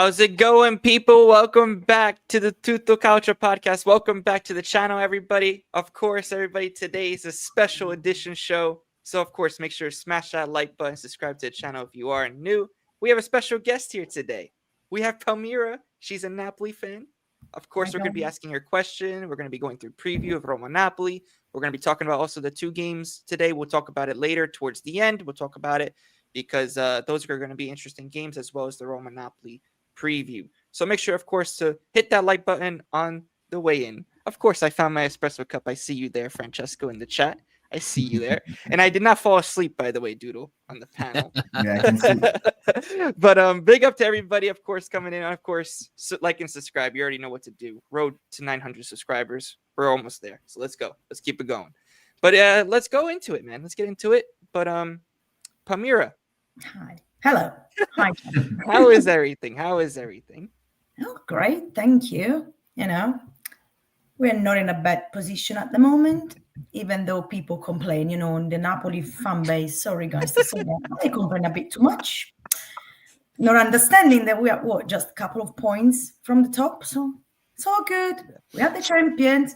How's it going, people? Welcome back to the Tutto Calcio podcast. Welcome back to the channel, everybody. Of course, everybody, today is a special edition show. So, of course, make sure to smash that like button, subscribe to the channel if you are new. We have a special guest here today. We have Palmira. She's a Napoli fan. Of course, we're going to be asking her question. We're going to be going through preview of Roma-Napoli. We're going to be talking about also the two games today. We'll talk about it later towards the end. We'll talk about it because those are going to be interesting games as well as the Roma-Napoli preview. So make sure, of course, to hit that like button on the way in. Of course, I found my espresso cup. I see you there, Francesco, in the chat. I see you there. And I did not fall asleep, by the way, Doodle, on the panel. Yeah, I can see. But big up to everybody, of course, coming in. Of course, like and subscribe. You already know what to do. Road to 900 subscribers. We're almost there. So let's go. Let's keep it going. But let's go into it, man. Let's get into it. But Palmira. Hi. Hello. Hi. How is everything? Oh, great. Thank you. We're not in a bad position at the moment, even though people complain, in the Napoli fan base. Sorry, guys, to say that. They complain a bit too much. Not understanding that we are, just a couple of points from the top. So it's all good. We are the champions.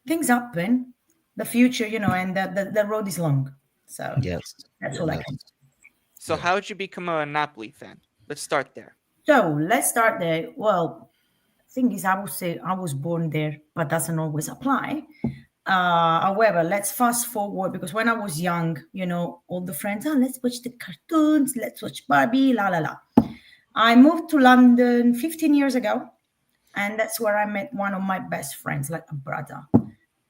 Things happen. The future, and the road is long. So yes, that's all I can say. So how did you become a Napoli fan? Let's start there. So let's start there. Well, thing is, I would say I was born there, but doesn't always apply. However, let's fast forward because when I was young, all the friends, let's watch the cartoons, let's watch Barbie, la la la. I moved to London 15 years ago, and that's where I met one of my best friends, like a brother.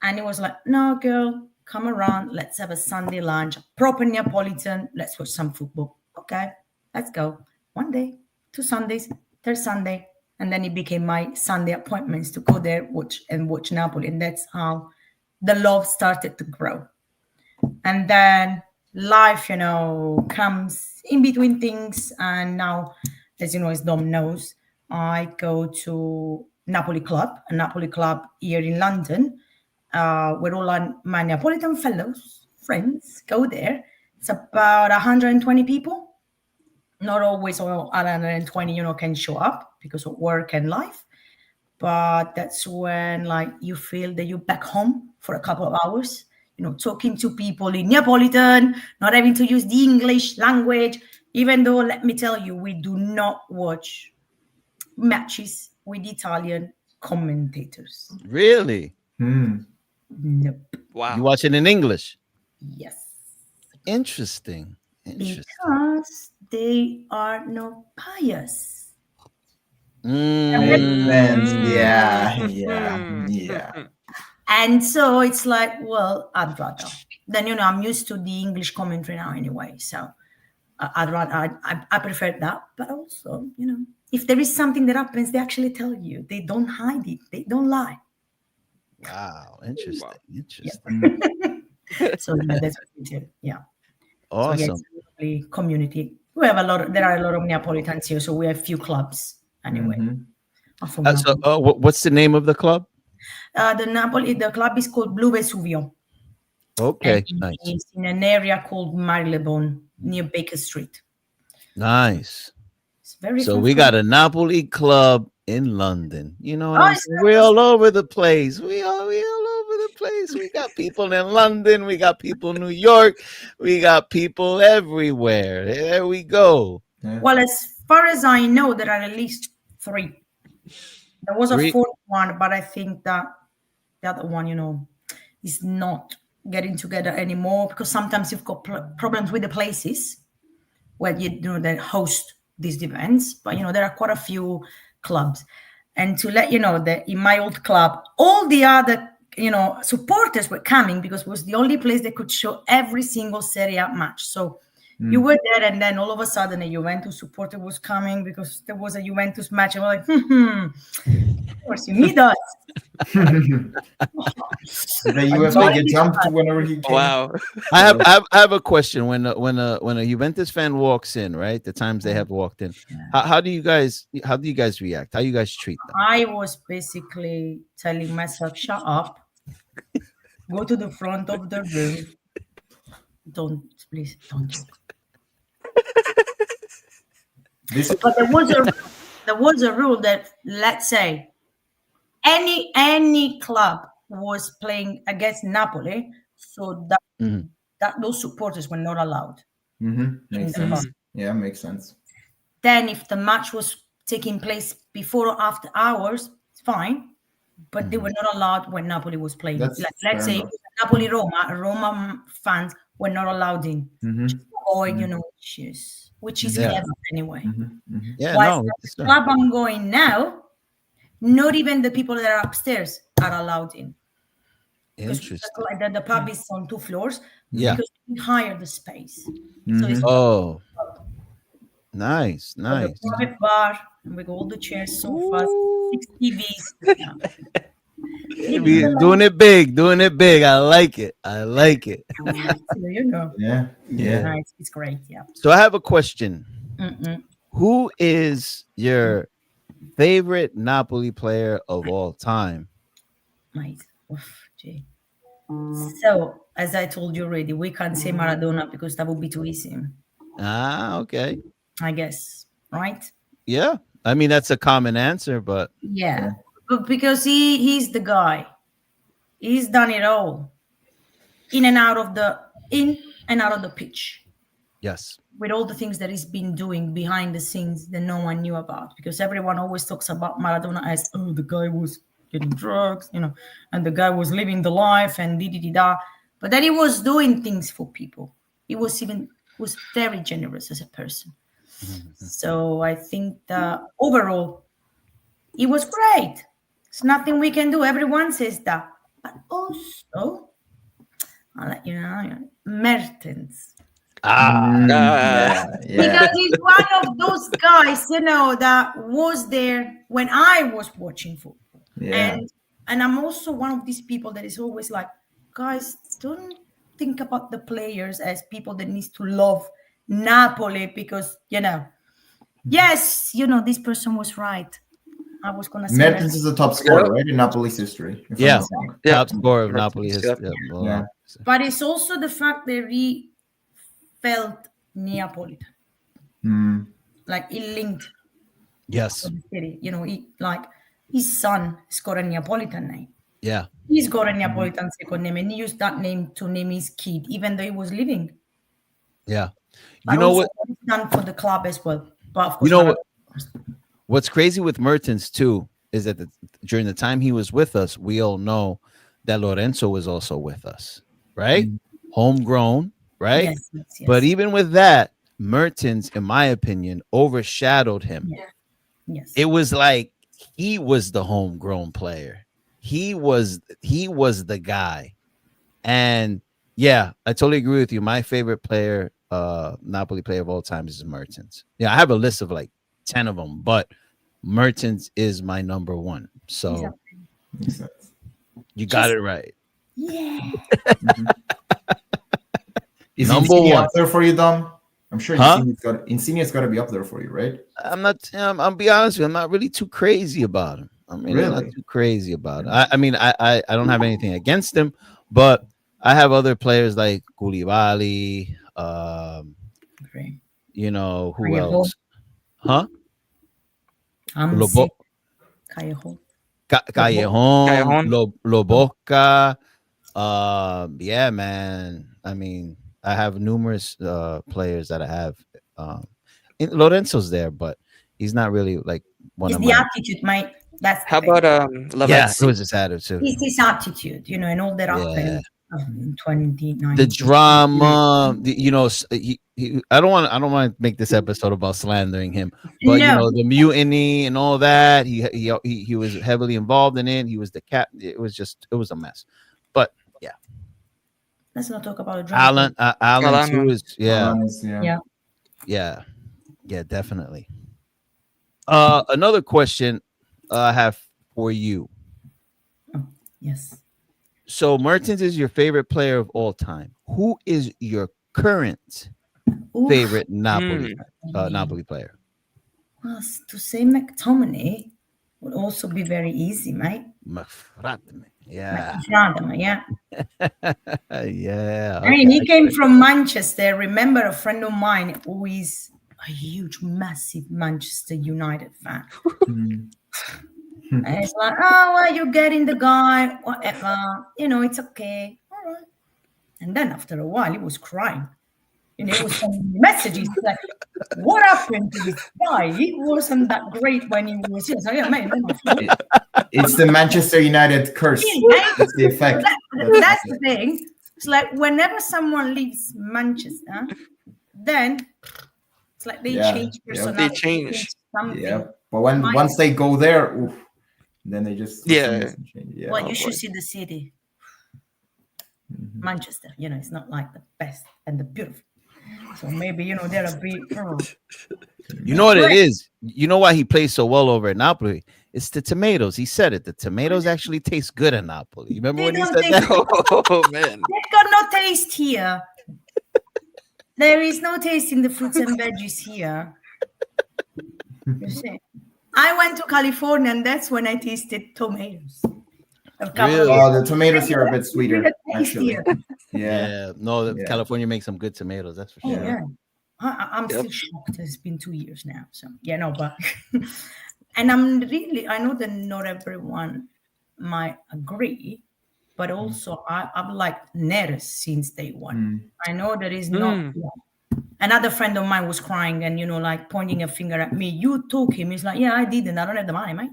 And it was like, no, girl, come around, let's have a Sunday lunch, proper Neapolitan, let's watch some football. Okay, let's go. One day, 2 Sundays, 3rd Sunday, and then it became my Sunday appointments to go there, watch Napoli. And that's how the love started to grow. And then life, comes in between things. And now, as you know, as Dom knows, I go to Napoli Club, a Napoli club here in London, where all my Neapolitan friends go there. It's about 120 people. Not always all 120, can show up because of work and life. But that's when, you feel that you're back home for a couple of hours, talking to people in Neapolitan, not having to use the English language. Even though, let me tell you, we do not watch matches with Italian commentators. Really? Nope. Wow. You watch it in English? Yes. Interesting. Because they are not pious. Yeah. And so it's like, well, I'd rather. Then, I'm used to the English commentary now anyway. So I'd rather, I prefer that. But also, if there is something that happens, they actually tell you. They don't hide it. They don't lie. Wow. Interesting. Yeah. So that's what we do. Yeah. Awesome. So, yes, community. We have there are a lot of Neapolitans here, so we have few clubs anyway. What's the name of the club? The club is called Blue Vesuvio. Okay, nice. It's in an area called Marylebone near Baker Street. Nice. It's very so we got a Napoli club in London. We're all over the place. We all over the place. We got people in London. We got people in New York. We got people everywhere. There we go. Yeah. Well, as far as I know, there are at least 3. There was a 4th one, but I think that the other one, is not getting together anymore because sometimes you've got problems with the places where they host these events. But there are quite a few clubs, and to let you know that in my old club, all the other supporters were coming because it was the only place they could show every single Serie A match. So you were there, and then all of a sudden a Juventus supporter was coming because there was a Juventus match. And we're like, of course you need us. The UFA get jumped whenever he came. Wow. I have a question. When a Juventus fan walks in, right? The times they have walked in, how do you guys react? How do you guys treat them? I was basically telling myself, shut up, go to the front of the room. Please don't joke. But there was there was a rule that, let's say, any club was playing against Napoli, so that Mhm. those supporters were not allowed. Makes the sense. Yeah, makes sense. Then, if the match was taking place before or after hours, it's fine, but they were not allowed when Napoli was playing. That's Let's fair say enough. Napoli-Roma fans were not allowed in. Mm-hmm. Or, issues, which is Yeah. heaven anyway. Mm-hmm. Yeah, Whilst no, the club I'm going now, not even the people that are upstairs are allowed in. Because interesting. the pub is on 2 floors. Yeah. Because we hire the space. So Mm-hmm. it's Oh, nice, the nice. private bar, and we got all the chairs, sofas, 6 TVs. Yeah. We doing it big. I like it. We have to, Yeah. Yeah. It's great. Yeah. So I have a question. Mm-mm. Who is your favorite Napoli player of all time? Mate. Oof, gee. So, as I told you already, we can't say Maradona because that would be too easy, Ah, okay. I guess. Right? Yeah. I mean, that's a common answer, but Yeah. But because he's the guy. He's done it all. In and out of the pitch. yes. With all the things that he's been doing behind the scenes that no one knew about, because everyone always talks about Maradona as, oh, the guy was getting drugs, and the guy was living the life and da. But then he was doing things for people. He was very generous as a person. So I think that overall, he was great. There's nothing we can do. Everyone says that. But also, I'll let you know, Mertens. Yeah. Because he's one of those guys, that was there when I was watching football. Yeah. And I'm also one of these people that is always like, guys, don't think about the players as people that needs to love Napoli because, yes, this person was right. I was going to say Mertens is the top scorer, right, in Napoli's history. If Yeah. I'm not wrong. Yeah. Top scorer of Napoli Yep. history. Yeah. But it's also the fact that he felt Neapolitan. Like he linked Yes. to the city. His son has got a Neapolitan name. Yeah. He's got a Neapolitan second name, and he used that name to name his kid, even though he was living. Yeah. But You know also what? he's done for the club as well. But of course, You know what? What's crazy with Mertens too is that during the time he was with us, we all know that Lorenzo was also with us, right? Homegrown, right? Yes. But even with that, Mertens, in my opinion, overshadowed him. Yes. It was like he was the homegrown player. He was the guy. And yeah, I totally agree with you. My favorite player, Napoli player of all time is Mertens. Yeah, I have a list of like 10 of them, but Mertens is my number one. So you got it right. Yeah. Is Number Insigne one. up there for you, Dom? I'm sure Huh? Insigne's got to be up there for you, right? I'll be honest with you, I'm not really too crazy about him. I'm really not too crazy about it. I mean, I don't have anything against him, but I have other players like Koulibaly, Great. who else? Huh? Callejon. Callejon, Lobotka. Yeah, man. I mean, I have numerous players that I have. Lorenzo's there, but he's not really like one It's of the my. attitude, mate. That's How about Yeah, Lavezzi? it was his attitude. it's his attitude, and all that happened in 2019. The drama, I don't want to make this episode about slandering him, but the mutiny and all that. He was heavily involved in it. He was the cap. It was a mess. But yeah, let's not talk about the drama. Alan too is yeah, definitely. Another question I have for you. Yes. So Mertens is your favorite player of all time. Who is your current favorite Napoli player? Well, to say McTominay would also be very easy, mate. Yeah. Yeah. Yeah. I mean, he came from Manchester. Remember a friend of mine who is a a huge, massive Manchester United fan. Mm. And it's like, oh, well, you're getting the guy, whatever. It's okay. All right. And then after a while, he was crying. And it was sending messages like, what happened to this guy? He wasn't that great when he was here. So, yeah, man, It's the Manchester United curse. It's the effect. That's the thing. It's like whenever someone leaves Manchester, then it's like they change personality. They change. Something. Yeah, but once they go there, oof, then they just Yeah. Well, you should see the city, Manchester. It's not like the best and the beautiful. So maybe they're a bit. You know what it is? You know why he plays so well over at Napoli? It's the tomatoes. He said it. The tomatoes actually taste good in Napoli. You remember when he said that? Oh man, They've got no taste here. There is no taste in the fruits and veggies here. You see, I went to California, and that's when I tasted tomatoes. Really? Oh, the tomatoes here are a bit sweeter, actually. Yeah. No, California makes some good tomatoes. That's for sure. Yeah. I'm still shocked. It's been 2 years now. So, but and I know that not everyone might agree, but also I've liked Neres since day one. I know there is not. Another friend of mine was crying and, like pointing a finger at me. You took him. He's like, yeah, I didn't. I don't have the money, mate.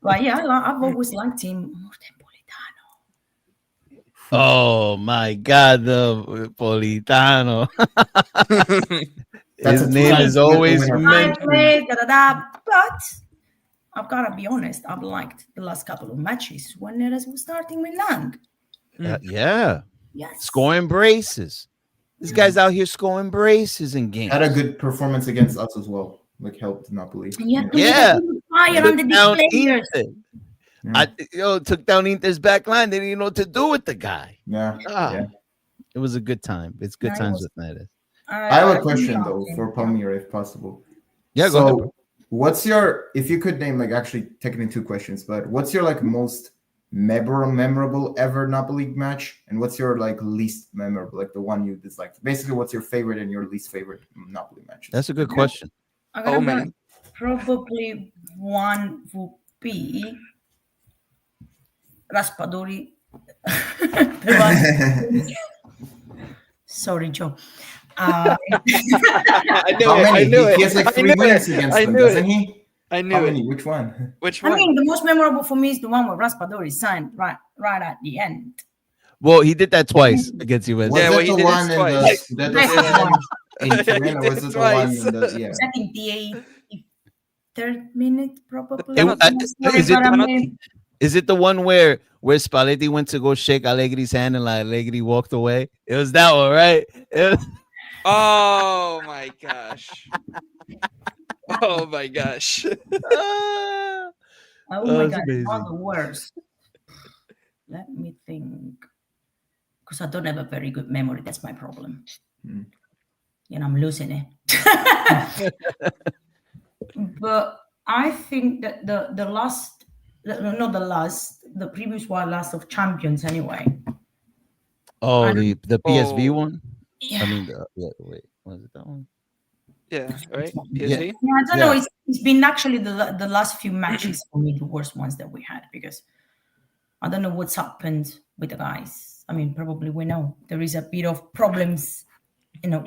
But yeah, I've always liked him more than Politano. Oh my God, the Politano. His name is always mentioned. But I've got to be honest. I've liked the last couple of matches when Neres was starting with Lang. Yeah. Yes. Scoring braces. This guy's out here scoring braces in games. Had a good performance against us as well. Like helped Napoli. Yeah. Fire on the players. Took down Inter's back line. They didn't even know what to do with the guy. Yeah. It was a good time. It's good times with Neres. I have a question though for Palmyra, if possible. Yeah, go ahead. What's your, if you could name, like, actually technically 2 questions, but what's your like most memorable ever Napoli match, and what's your like least memorable, like the one you disliked? Basically, what's your favorite and your least favorite Napoli matches? That's a good question. Oh man, probably one would be Raspadori. Sorry, Joe. I knew it. He has like 3 wins against them, doesn't he? I knew How it. many? Which one? Which one? I mean, the most memorable for me is the one where Raspadori signed right at the end. Well, he did that twice against Juventus. Was Yeah, it well, he the did one it in twice. the one in Turin, or was it the one in the I think the 83rd minute, probably. Is it the one where Spalletti went to go shake Allegri's hand and like Allegri walked away? It was that one, right? Oh my gosh. Oh my gosh. Oh my God, amazing. all the worst. Let me think. Because I don't have a very good memory. That's my problem. I'm losing it. But I think that the previous one, last of champions anyway. Oh, the PSV one? Yeah. I mean, wait, was it that one? Yeah, right. Yeah. PSV? I don't know. It's been actually the last few matches for me, the worst ones that we had, because I don't know what's happened with the guys. I mean, probably we know there is a bit of problems, we know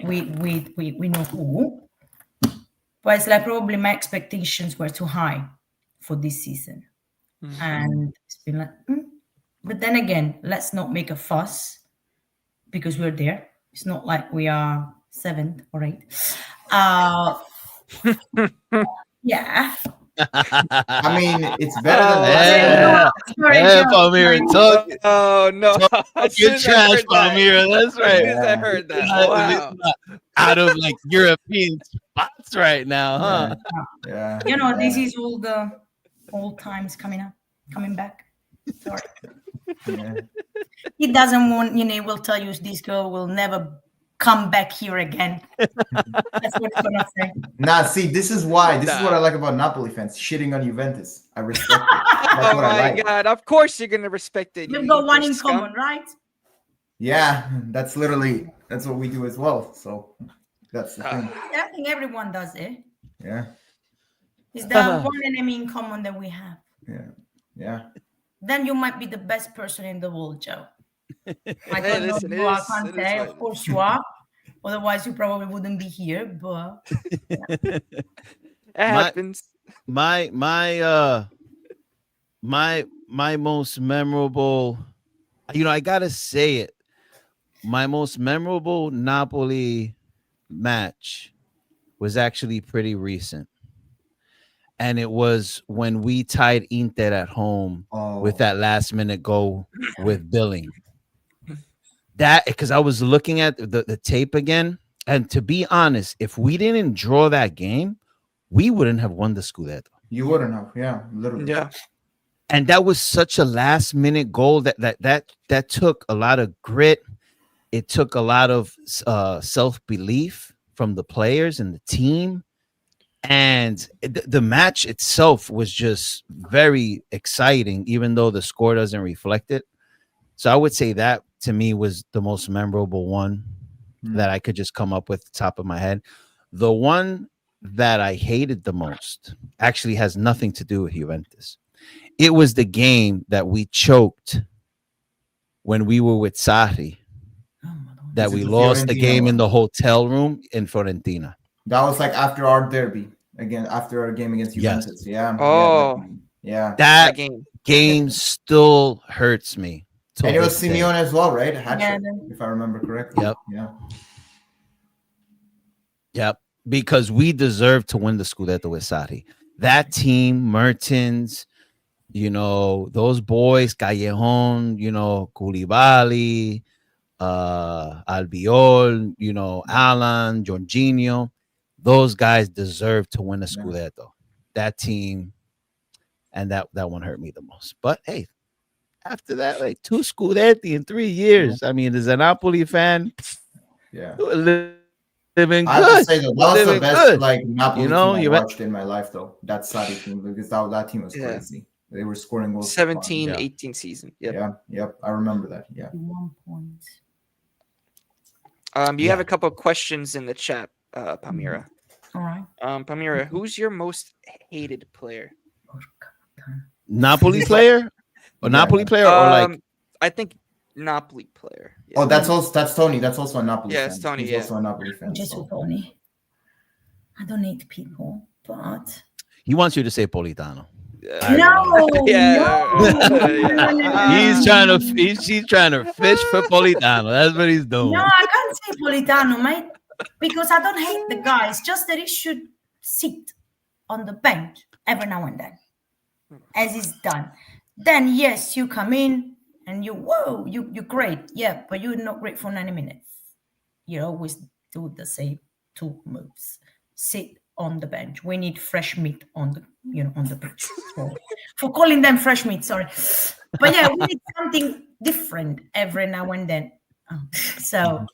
who. But it's like probably my expectations were too high for this season. And it's been like, But then again, let's not make a fuss because we're there. It's not like we are 7th or 8th. Yeah. I mean, it's better than Palmyra, talk. Oh no! You're trash, Palmyra. That's right. As soon as I heard that, wow. Out of like European spots right now, huh? Yeah. This is all the old times coming back. Sorry. Yeah. He doesn't want, will tell you this girl will never come back here again. That's what he's gonna say. Nah, see, this is what I like about Napoli fans, shitting on Juventus. I respect it. That's Oh what I my like. God! Of course you're gonna respect it. You've got one in common, right? Yeah, that's what we do as well. So that's the thing. I think everyone does it. Yeah, It's the one enemy in common that we have. yeah. Then you might be the best person in the world, Joe. I Hey, don't listen, know. I it can't is say. fine. Of course you are. Otherwise, you probably wouldn't be here. But It My- happens. my most memorable, I gotta say it, my most memorable Napoli match was actually pretty recent, and it was when we tied Inter at home with that last minute goal with Billing. That, because I was looking at the tape again, and to be honest, if we didn't draw that game, we wouldn't have won the Scudetto. You wouldn't have, yeah, literally. Yeah. And that was such a last minute goal that took a lot of grit. It took a lot of self belief from the players and the team, and the match itself was just very exciting, even though the score doesn't reflect it. So I would say that to me was the most memorable one that I could just come up with the top of my head. The one that I hated the most actually has nothing to do with Juventus. It was the game that we choked when we were with Sarri, that Is it we the lost the Fiorentina game in one? the hotel room in Fiorentina. That was like after our derby again, after our game against Yes. Juventus. Yeah. Oh. Yeah. That game. game still hurts me. And it was this day. Simeone as well, right? Hat Yeah, trick, if I remember correctly. Yep. Yeah. Yep. Because we deserve to win the Scudetto with Sarri. That team, Mertens, those boys, Callejon, Koulibaly, Albiol, Alan, Jorginho, those guys deserve to win a Scudetto. That team, and that one hurt me the most. But hey, after that, like 2 Scudetti in 3 years. I mean, as a Napoli fan, Yeah. living I have to good. say that was the Living best good. like Napoli team I you watched in my life, though. That Sarri team, because that team was Yeah. crazy. They were scoring goals. 17, Yeah. 18 season. Yep. Yep. I remember that. Yeah. 1 point. You have a couple of questions in the chat, Palmyra. All right. Palmyra, who's your most hated player? Napoli player? Or Napoli player or like I think Napoli player. Yeah. Oh, that's Tony. That's also a Napoli Yeah, fan. it's Tony, He's yeah. also a Napoli fan. Just so. with Tony. I don't hate people, but he wants you to say Politano. no, He's trying to she's trying to fish for Politano. That's what he's doing. No, I can't say Politano, mate, because I don't hate the guy. It's just that he should sit on the bench every now and then, as he's done. Then yes, you come in and you're great, yeah, but you're not great for 90 minutes. You always do the same 2 moves. Sit on the bench. We need fresh meat on the pitch. Sorry. For calling them fresh meat, sorry. But yeah, we need something different every now and then. So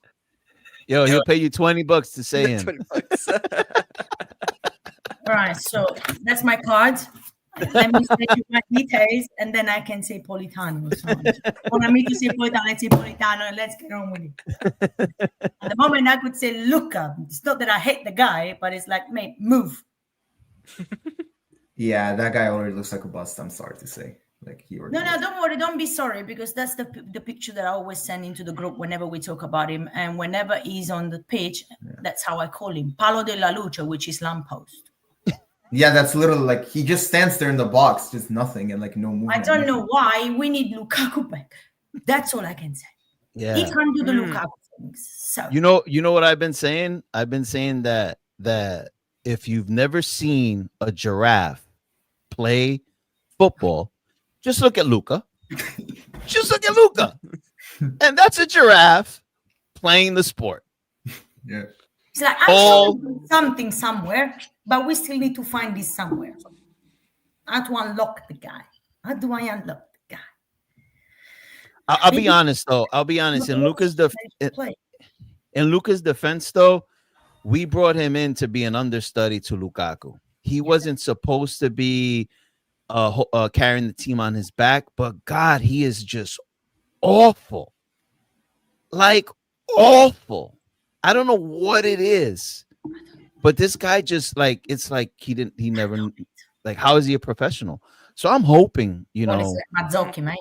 Yo, he'll pay you $20 to say him. $20. all right, so that's my card. Let me say my details, and then I can say Politano. When I mean to say Politano, I say Politano, and let's get on with it. At the moment, I could say Luca. It's not that I hate the guy, but it's like, mate, move. Yeah, that guy already looks like a bust. I'm sorry to say. Like he already. No, don't worry, don't be sorry, because that's the picture that I always send into the group whenever we talk about him, and whenever he's on the pitch, that's how I call him, Palo della Luce, which is lamppost. Yeah, that's literally like he just stands there in the box, just nothing and like no movement. I don't know why we need Lukaku back. That's all I can say. Yeah. He can't do the Lukaku things. So You know what I've been saying? I've been saying that if you've never seen a giraffe play football, just look at Luca. Just look at Luca. And that's a giraffe playing the sport. Yeah. it's like I'm sure there's something somewhere, but we still need to find this somewhere. How to unlock the guy? How do I unlock the guy? I'll be honest though. I'll be honest. In Luca's defense though, we brought him in to be an understudy to Lukaku. He wasn't supposed to be carrying the team on his back, but God, he is just awful. like awful. I don't know what it is, but this guy just like it's like he never like how is he a professional? So I'm hoping, you What know, is it? Mazzocchi, mate.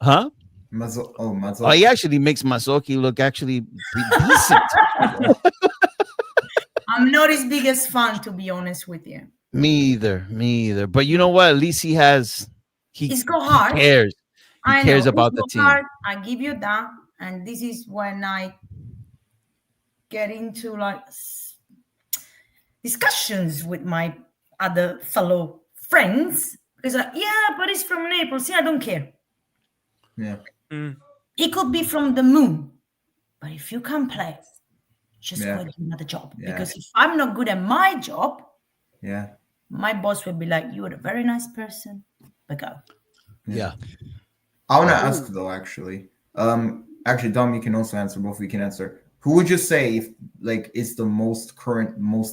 huh? Oh, Oh, he actually makes Masoki look actually decent. I'm not his biggest fan, to be honest with you. Me either. But you know what? At least He's got heart. cares. He I cares know. about He's the got team. heart. I give you that. And this is when I get into like discussions with my other fellow friends. Because like, yeah, but he's from Naples. Yeah, I don't care. Yeah. It could be from the moon. But if you can play, just go and do another job. Yeah. Because if I'm not good at my job, Yeah. my boss will be like, you're a very nice person, but go. Yeah. I want to ask though, actually, Dom, you can also answer. Both of you can answer. Who would you say if, like, is the most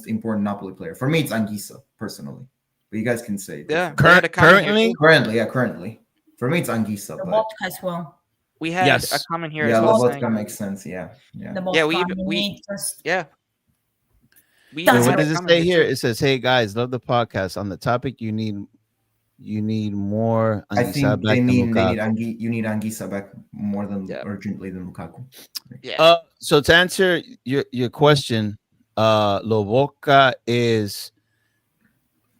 important Napoli player? For me, it's Anguissa personally, but you guys can say. Yeah. Currently. Currently. For me, it's Anguissa. The But vodka as well. We had Yes. a comment here yeah, as well. Lobotka saying, makes sense. Yeah. The vodka, yeah. We That's What had a does it comment say here? too. It says, "Hey guys, love the podcast. On the topic, you need more." I Anguissa think back they than need Lukaku. you need Anguissa back more than Yeah. urgently than Lukaku. Yeah. So to answer your question, Lobotka is,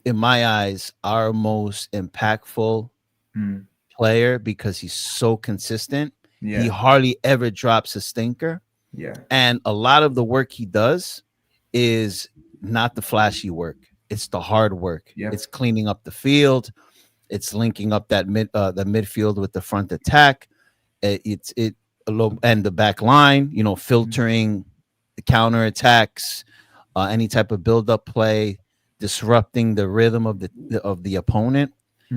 in my eyes, our most impactful player because he's so consistent. Yeah. He hardly ever drops a stinker. Yeah. And a lot of the work he does is not the flashy work. It's the hard work. Yep. It's cleaning up the field. It's linking up that the midfield with the front attack. And the back line, you know, filtering the counter attacks, any type of build up play, disrupting the rhythm of the opponent.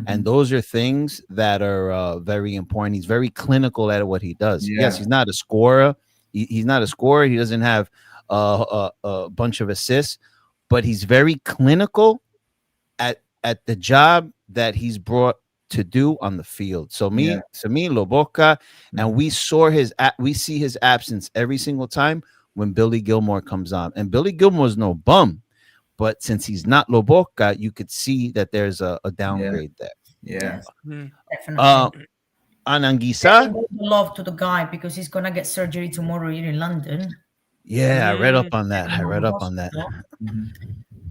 And those are things that are very important. He's very clinical at what he does. Yeah. Yes, he's not a scorer. He's not a scorer. He doesn't have a bunch of assists, but he's very clinical at the job that he's brought to do on the field. So me, Lobotka, and we see his absence every single time when Billy Gilmore comes on. And Billy Gilmore's no bum, but since he's not Lobotka, you could see that there's a downgrade there. Yeah. Definitely. On Anguissa, love to the guy because he's gonna get surgery tomorrow here in London. Yeah, I read up on that.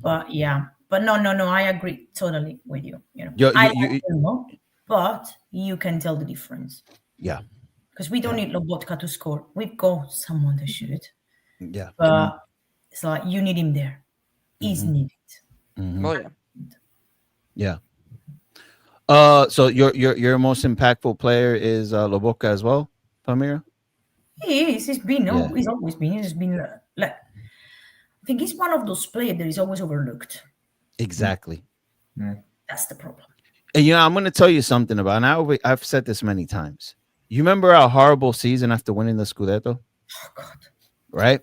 But yeah, but no, I agree totally with you. You know, You- I you- like Gilmore, but you can tell the difference. Yeah. Because we don't need Lobotka to score. We've got someone to shoot. Yeah. But it's like you need him there. He's needed. Oh yeah. Yeah. So your most impactful player is Lobotka as well, Palmyra? He is. He's always been. He's been like. I think he's one of those players that is always overlooked. Exactly. That's the problem. And I'm going to tell you something about. And I've said this many times. You remember our horrible season after winning the Scudetto? Oh God. Right.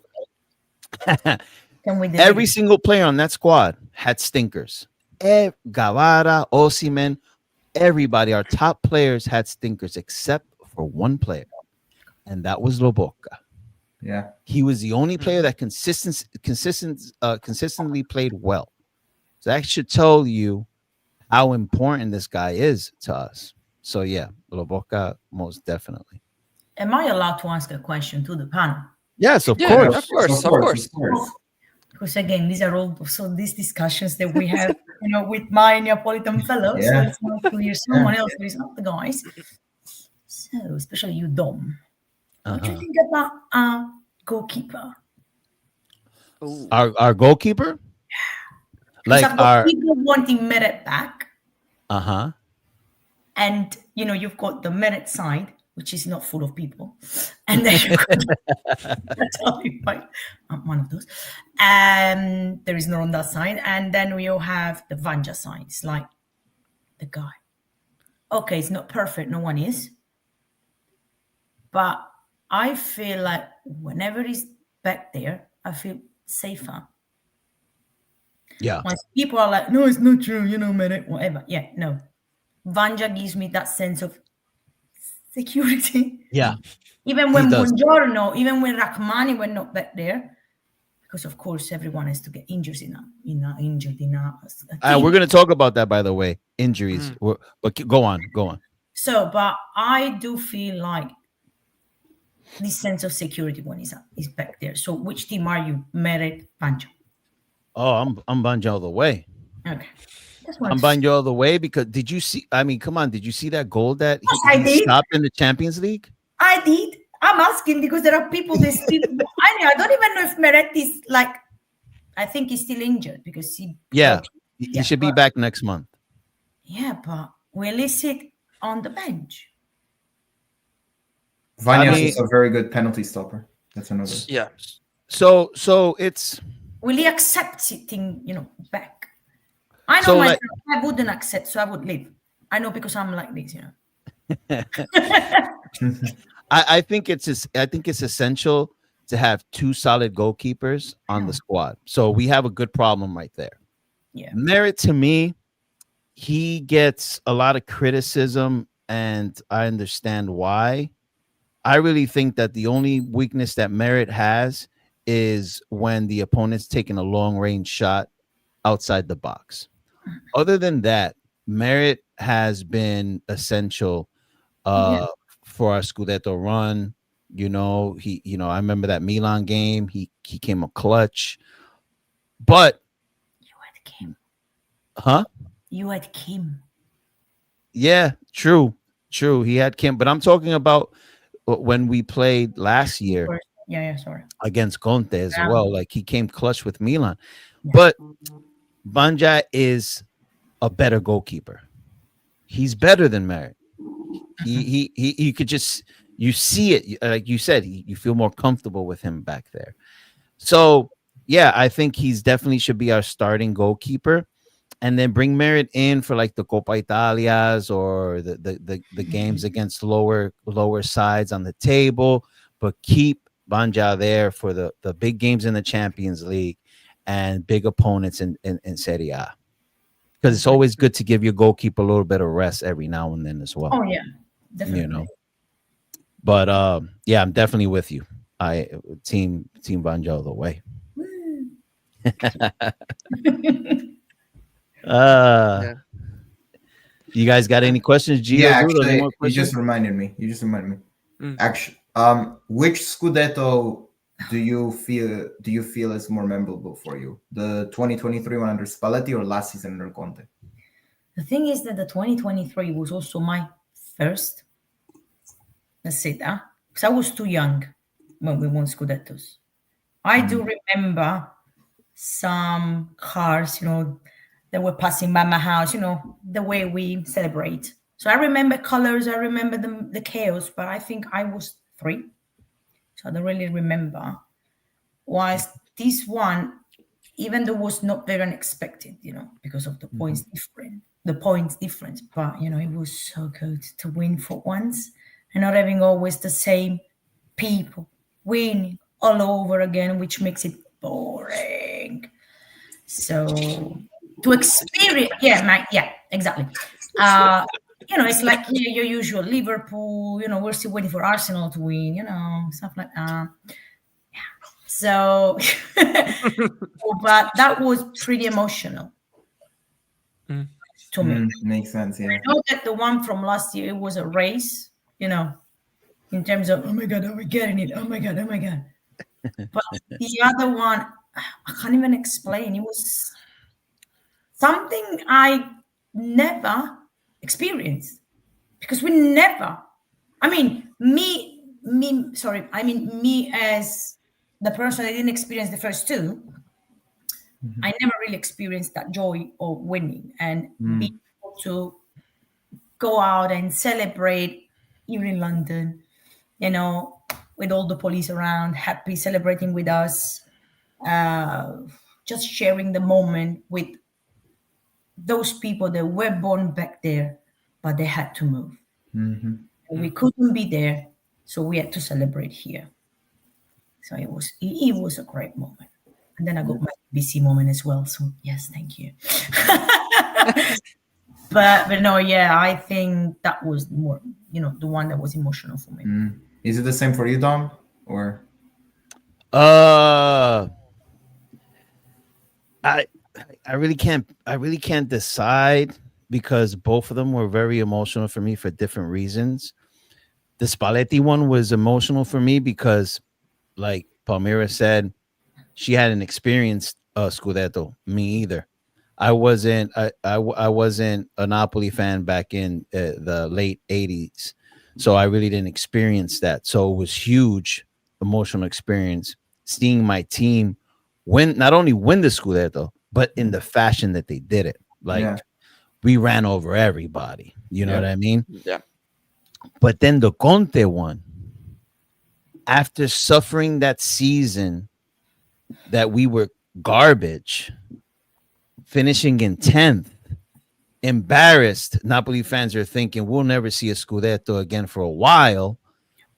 Can we? Every single player on that squad had stinkers. Guevara, Osimhen, everybody. Our top players had stinkers except for one player, and that was Lobotka. Yeah. He was the only player that consistently played well. So that should tell you how important this guy is to us. So yeah, Lobotka most definitely. Am I allowed to ask a question to the panel? Yes, of Yeah, course. of course. Because again, these are all these discussions that we have, with my Neapolitan fellows. So it's not to hear someone else who is not the guys. So, especially you, Dom. What do you think about our goalkeeper? Our goalkeeper? Like our people wanting Meret back. And you've got the Meret side, which is not full of people. And then you've got I'm one of those. And there is no on that side. And then we all have the Vanja side. It's like the guy. Okay, it's not perfect. No one is. But I feel like whenever he's back there, I feel safer. Yeah. Once people are like, no, it's not true, Meret, whatever. Yeah, no. Vanja gives me that sense of security. Yeah. Even when does. Buongiorno, even when Rachmani were not back there, because of course everyone has to get injured in a team. We're going to talk about that, by the way, injuries. But go on. So, but I do feel like this sense of security when is back there. So, which team are you? Meret, Banjo? Oh, I'm Banjo all the way. Okay, I'm Banjo all the way because did you see? I mean, come on, did you see that goal that I he did. stopped in the Champions League? I did. I'm asking because there are people that still. I don't even know if Meret is like. I think he's still injured because he should be back next month. Yeah, but will he sit on the bench? Vanya is a very good penalty stopper. That's another. Yeah. So it's. Will he accept sitting, back? I know myself. I wouldn't accept, so I would leave. I know because I'm like this, I think it's essential to have two solid goalkeepers on the squad. So we have a good problem right there. Yeah. Meret, to me, he gets a lot of criticism, and I understand why. I really think that the only weakness that Meret has is when the opponent's taking a long-range shot outside the box. Other than that, Meret has been essential for our Scudetto run. I remember that Milan game. He came up clutch. But you had Kim. Huh? You had Kim. Yeah, true. He had Kim, but I'm talking about when we played last year. Yeah, sorry. Against Conte as well. Like he came clutch with Milan. Yeah. But Banja is a better goalkeeper. He's better than Meret. He could just, you see it, like you said, you feel more comfortable with him back there. So yeah, I think he's definitely should be our starting goalkeeper, and then bring Meret in for like the Coppa Italias or the games against lower sides on the table, but keep Banja there for the big games in the Champions League and big opponents in Serie A. Because it's always good to give your goalkeeper a little bit of rest every now and then as well. Oh yeah, definitely. But yeah, I'm definitely with you. I team Banja all the way. You guys got any questions? Gio, actually, you just reminded me. Actually, which Scudetto do you feel is more memorable for you? The 2023 one under Spalletti or last season under Conte? The thing is that the 2023 was also my first. Let's say that, because I was too young when we won Scudettos. I do remember some cars, that were passing by my house, the way we celebrate. So I remember colors, I remember the chaos, but I think I was 3. So I don't really remember. Whilst this one, even though was not very unexpected, because of the points difference, but it was so good to win for once and not having always the same people winning all over again, which makes it boring. So to experience, exactly. It's like your usual Liverpool, we're still waiting for Arsenal to win, stuff like that. Yeah. So, but that was pretty emotional to me. Makes sense, yeah. I know that the one from last year, it was a race, in terms of, oh my God, are we getting it? Oh my God. But the other one, I can't even explain. It was something I never experienced because we never, me as the person that didn't experience the first two, I never really experienced that joy of winning and being able to go out and celebrate here in London, with all the police around, happy, celebrating with us, just sharing the moment with those people that were born back there, but they had to move. We couldn't be there, so we had to celebrate here. So it was a great moment. And then I got my BC moment as well. So yes, thank you. but no, yeah, I think that was more, the one that was emotional for me. Is it the same for you, Dom? Or I I really can't decide because both of them were very emotional for me for different reasons. The Spalletti one was emotional for me because, like Palmira said, she hadn't experienced Scudetto. Me either. I wasn't a Napoli fan back in the late '80s, so I really didn't experience that. So it was huge emotional experience seeing my team win, not only win the Scudetto, but in the fashion that they did it. Like yeah, we ran over everybody. You know Yeah. what I mean? Yeah. But then the Conte one, after suffering that season that we were garbage, finishing in 10th, embarrassed. Napoli fans are thinking we'll never see a Scudetto again for a while,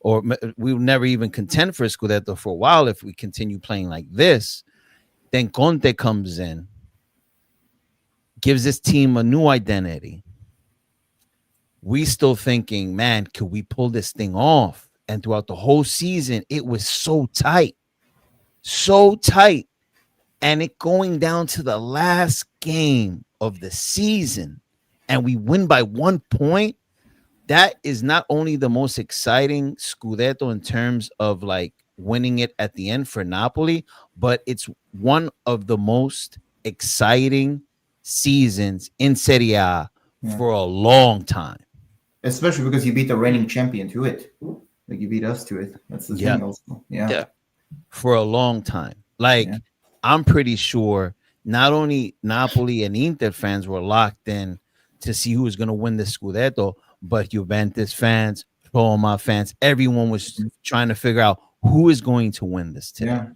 or we'll never even contend for a Scudetto for a while if we continue playing like this. Then Conte comes in, gives this team a new identity. We still thinking, man, could we pull this thing off? And throughout the whole season, it was so tight, so tight. And it going down to the last game of the season, and we win by 1 point. That is not only the most exciting Scudetto in terms of like winning it at the end for Napoli, but it's one of the most exciting seasons in Serie A for a long time. especially because you beat the reigning champion to it. Like you beat us to it. That's the Yeah. thing also. Yeah. Yeah. For a long time. Like, Yeah. I'm pretty sure not only Napoli and Inter fans were locked in to see who was going to win the Scudetto, but Juventus fans, Roma fans, everyone was trying to figure out who is going to win this today. Yeah.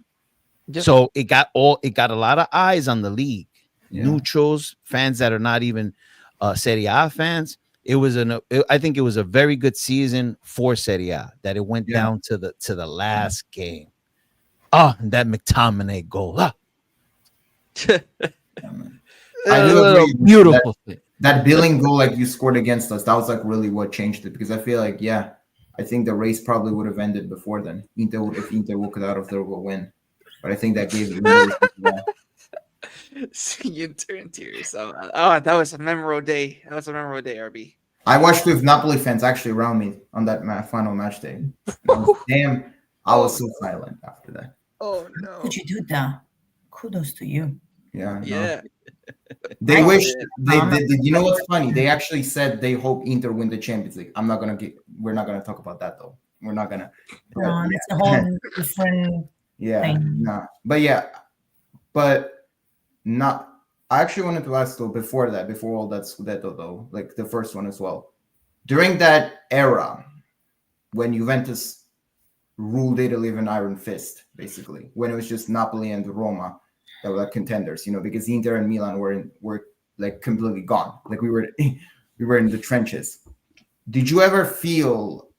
Yep. So it got a lot of eyes on the league. Yeah. Neutrals, fans that are not even Serie A fans. I think it was a very good season for Serie A, that it went Yeah. down to the last game. Oh, and that McTominay goal. Ah, Yeah, man. I do agree. beautiful thing. That Billing goal like you scored against us, that was like really what changed it, because I feel like I think the race probably would have ended before then. If Inter walked out of there will win. But I think that gave See, you turn tears. Oh, that was a memorable day. That was a memorable day, RB. I watched with Napoli fans actually around me on that final match day. I was so silent after that. Oh no. Could you do that? Kudos to you. Yeah. No. Yeah. They I wish did. they you know what's funny? They actually said they hope Inter win the Champions League. We're not gonna talk about that though. We're not gonna. It's a whole different Yeah, thing. nah. But not. I actually wanted to ask though before all that Scudetto though, like the first one as well. During that era, when Juventus ruled Italy with an iron fist, basically, when it was just Napoli and Roma that were like contenders, because Inter and Milan were like completely gone. Like we were in the trenches. Did you ever feel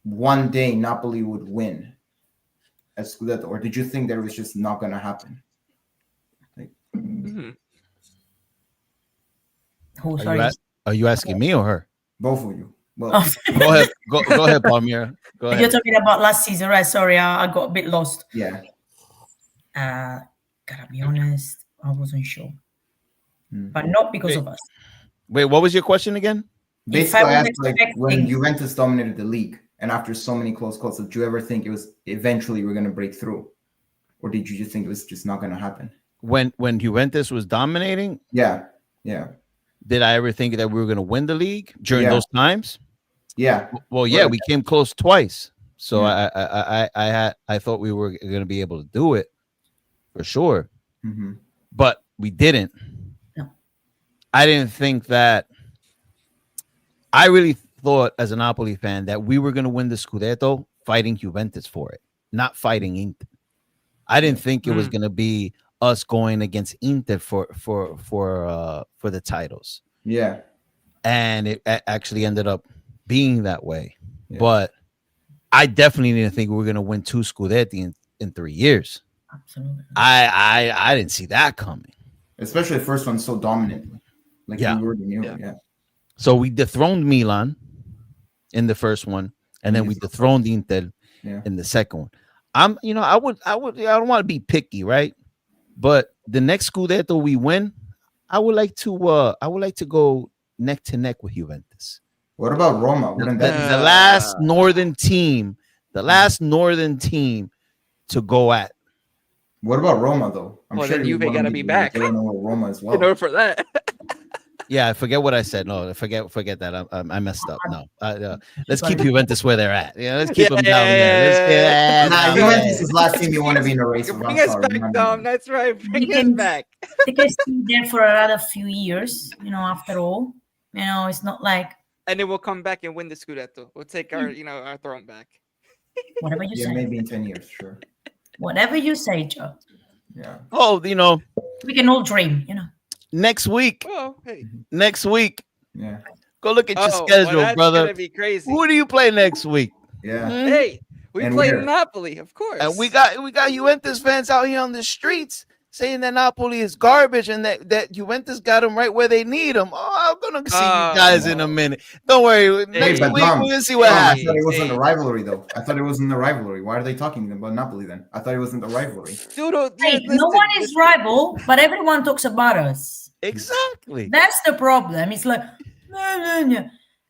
one day Napoli would win a Scudetto, or did you think that it was just not going to happen? Mhm. Oh, sorry. Are you asking me or her? Both of you. Well, Oh, Go ahead. Go ahead, Palmira. Go You're ahead. talking about last season, right? Sorry, I got a bit lost. yeah. Gotta be honest, I wasn't sure, Hmm. but not because Wait. of us. Wait, what was your question again? Basically, I I was asked like when expecting- Juventus dominated the league, and after so many close calls, did you ever think it was eventually we're going to break through, or did you just think it was just not going to happen? When Juventus was dominating, Yeah. did I ever think that we were going to win the league during Yeah. those times? Yeah. Well, yeah, Right. we came close twice. So Yeah. I thought we were going to be able to do it for sure, Mm-hmm. but we didn't. No. I didn't think that. I really thought as a Napoli fan that we were going to win the Scudetto fighting Juventus for it, not fighting Inter. I didn't think it was going to be us going against Inter for the titles. Yeah. And it actually ended up being that way. Yeah. But I definitely didn't think we were going to win 2 Scudetti in 3 years. Absolutely. I didn't see that coming. Especially the first one so dominantly. Like Yeah. we already knew. Yeah. Yeah. So we dethroned Milan in the first one, and then we dethroned Inter in the second one. I don't want to be picky, right? But the next Scudetto we win, I would like to go neck to neck with Juventus. What about Roma? Wouldn't that The last northern team to go at? What about Roma though? I'm Well, sure then you Juve gotta be back. Roma as well. In order for that. Yeah, I forget what I said. No, forget that. I messed up. No, let's keep Juventus where they're at. Yeah, let's keep them down there. Nah, Juventus is last team you want to be in a race with. Bring us back, Dom. That's right. Bring us back. They can stay there for another few years, after all. It's not like... And then we'll come back and win the Scudetto. We'll take our, our throne back. Whatever you say. Maybe in 10 years, sure. Whatever you say, Joe. Yeah. Oh, we can all dream, Next week. Oh, hey. Next week. Yeah. Go look at your schedule, that's brother. Gonna be crazy. Who do you play next week? Yeah. Hey, we And play where? Napoli, of course. And we got Juventus fans out here on the streets saying that Napoli is garbage and that Juventus got them right where they need them. Oh, I'm gonna see you guys in a minute. Don't worry. Next week we're gonna see what happens. I thought it wasn't a rivalry though. I thought it wasn't a rivalry. Why are they talking about Napoli then? I thought it wasn't a rivalry. Dude, no one is rival, but everyone talks about us. Exactly. That's the problem. It's like, no.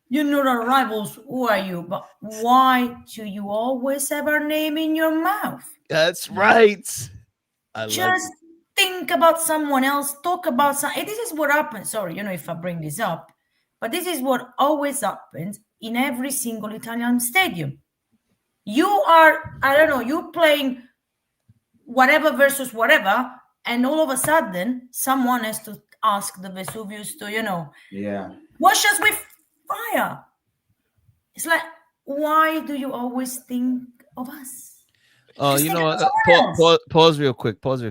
You're not our rivals. Who are you? But why do you always have our name in your mouth? That's right. Just think about someone else. Talk about something. This is what happens. Sorry, if I bring this up, but this is what always happens in every single Italian stadium. You are, I don't know, you're playing whatever versus whatever, and all of a sudden, someone has to ask the Vesuvius to, wash us with fire. It's like, why do you always think of us? Pause real quick, because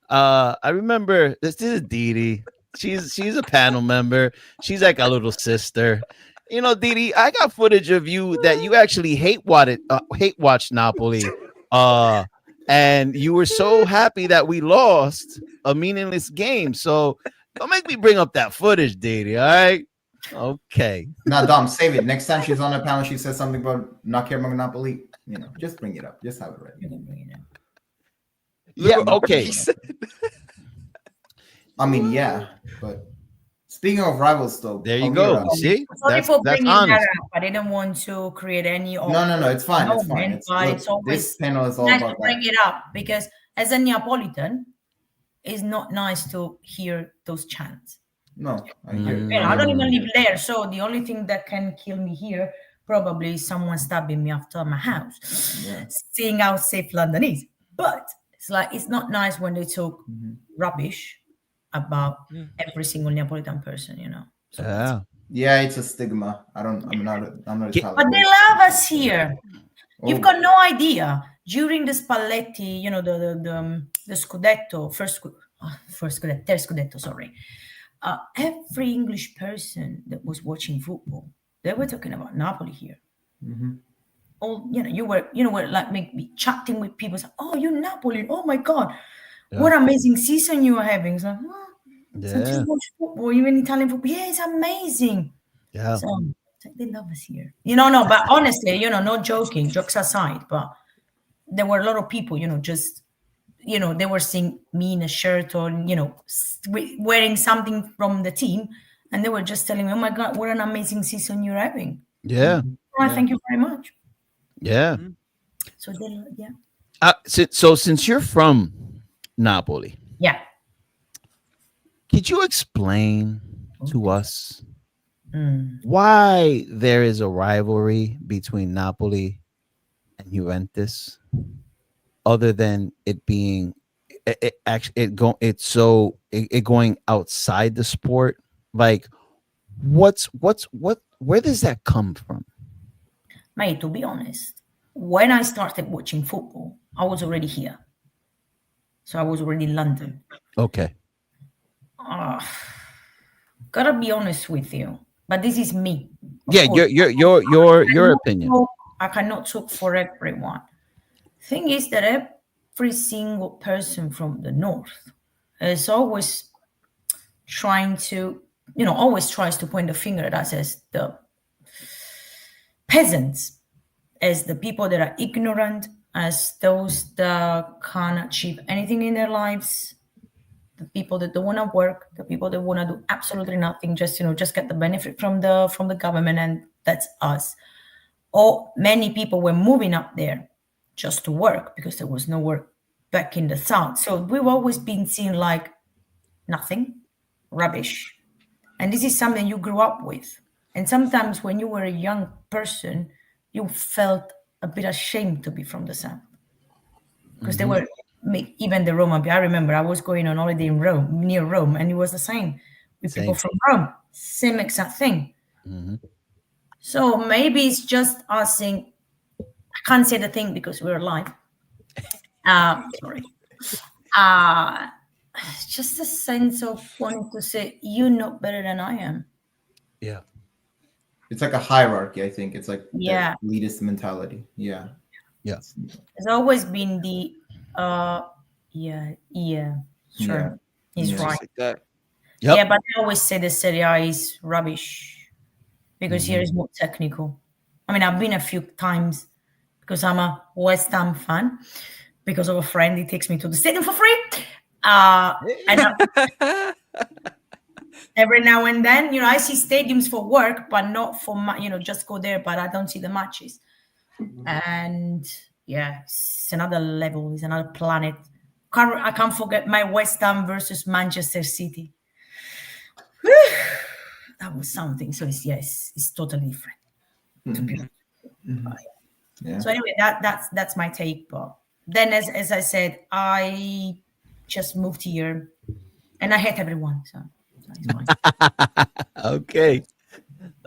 I remember this is Didi. She's a panel member. She's like a little sister. Didi, I got footage of you that you actually hate watch Napoli. And you were so happy that we lost a meaningless game. So don't make me bring up that footage, Didi. All right. Okay. Now, Dom, save it. Next time she's on a panel, she says something about not caring about Napoli. Just bring it up. Just have it ready. Yeah. Okay. I mean, yeah, but speaking of rivals, though, there you go. See, sorry for bringing that up. I didn't want to create any. No, it's fine. It's fine. It's always this panel is all nice about to bring it up because as a Neapolitan, it's not nice to hear those chants. No, I don't even live there, so the only thing that can kill me here probably is someone stabbing me after my house, seeing how safe London is. But it's not nice when they talk rubbish about every single Neapolitan person, So yeah, it's a stigma. I'm not Italian. But they love us here. You've got no idea. During the Spalletti, the Scudetto, third Scudetto, sorry. Every English person that was watching football, they were talking about Napoli here. Oh, you were like me chatting with people. Like, oh, you Napoli! Oh my God, what amazing season you are having! It's like, so just watch football, even Italian football. Yeah, it's amazing. Yeah, so they love us here. No, but honestly, no joking, jokes aside, but there were a lot of people, just. They were seeing me in a shirt or, wearing something from the team. And they were just telling me, oh, my God, what an amazing season you're having. Yeah. Thank you very much. Yeah. So, so since you're from Napoli. Yeah. Could you explain to us why there is a rivalry between Napoli and Juventus? Other than it being going outside the sport, like where does that come from? Mate, to be honest, when I started watching football, I was already here. So I was already in London. Okay. Gotta be honest with you, but this is me. Yeah, your opinion. I cannot talk for everyone. Thing is that every single person from the north is always trying to, always tries to point the finger at us as peasants, as the people that are ignorant, as those that can't achieve anything in their lives, the people that don't want to work, the people that want to do absolutely nothing, just just get the benefit from the government, and that's us. Or many people were moving up there just to work because there was no work back in the south. So we've always been seen like nothing, rubbish. And this is something you grew up with. And sometimes when you were a young person, you felt a bit ashamed to be from the south. Because they were, even the Roma, I remember I was going on holiday in Rome, near Rome, and it was the same with people from Rome. Same exact thing. So maybe it's just us saying, I can't say the thing because we're alive. Sorry. Just a sense of wanting to say, you're not better than I am. Yeah. It's like a hierarchy, I think. It's like Yeah. the elitist mentality. Yeah. Yeah. It's always been the, sure. He's Yeah. right. Like that. Yep. Yeah, but I always say the Serie A is rubbish because here is more technical. I mean, I've been a few times because I'm a West Ham fan because of a friend. He takes me to the stadium for free. And every now and then, I see stadiums for work, but not for just go there. But I don't see the matches. And yeah, it's another level. It's another planet. I can't forget my West Ham versus Manchester City. That was something. So it's totally different. To be honest. Yeah. So anyway, that's my take. But then, as I said, I just moved here, and I hate everyone. So it's fine. Okay.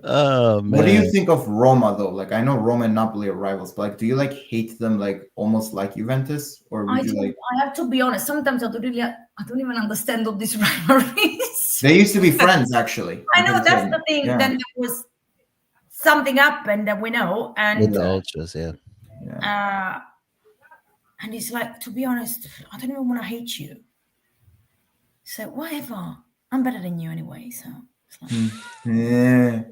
Oh man. What do you think of Roma though? Like I know Roma and Napoli are rivals, but like do you like hate them like almost like Juventus? Or would you like I have to be honest, sometimes I don't even understand all these rivalries. they used to be friends actually? I know because, that's the thing. yeah. Then there was something happened that we know, With and the ultras, yeah. and it's like, to be honest, I don't even want to hate you. So whatever, I'm better than you anyway. So it's like, Yeah.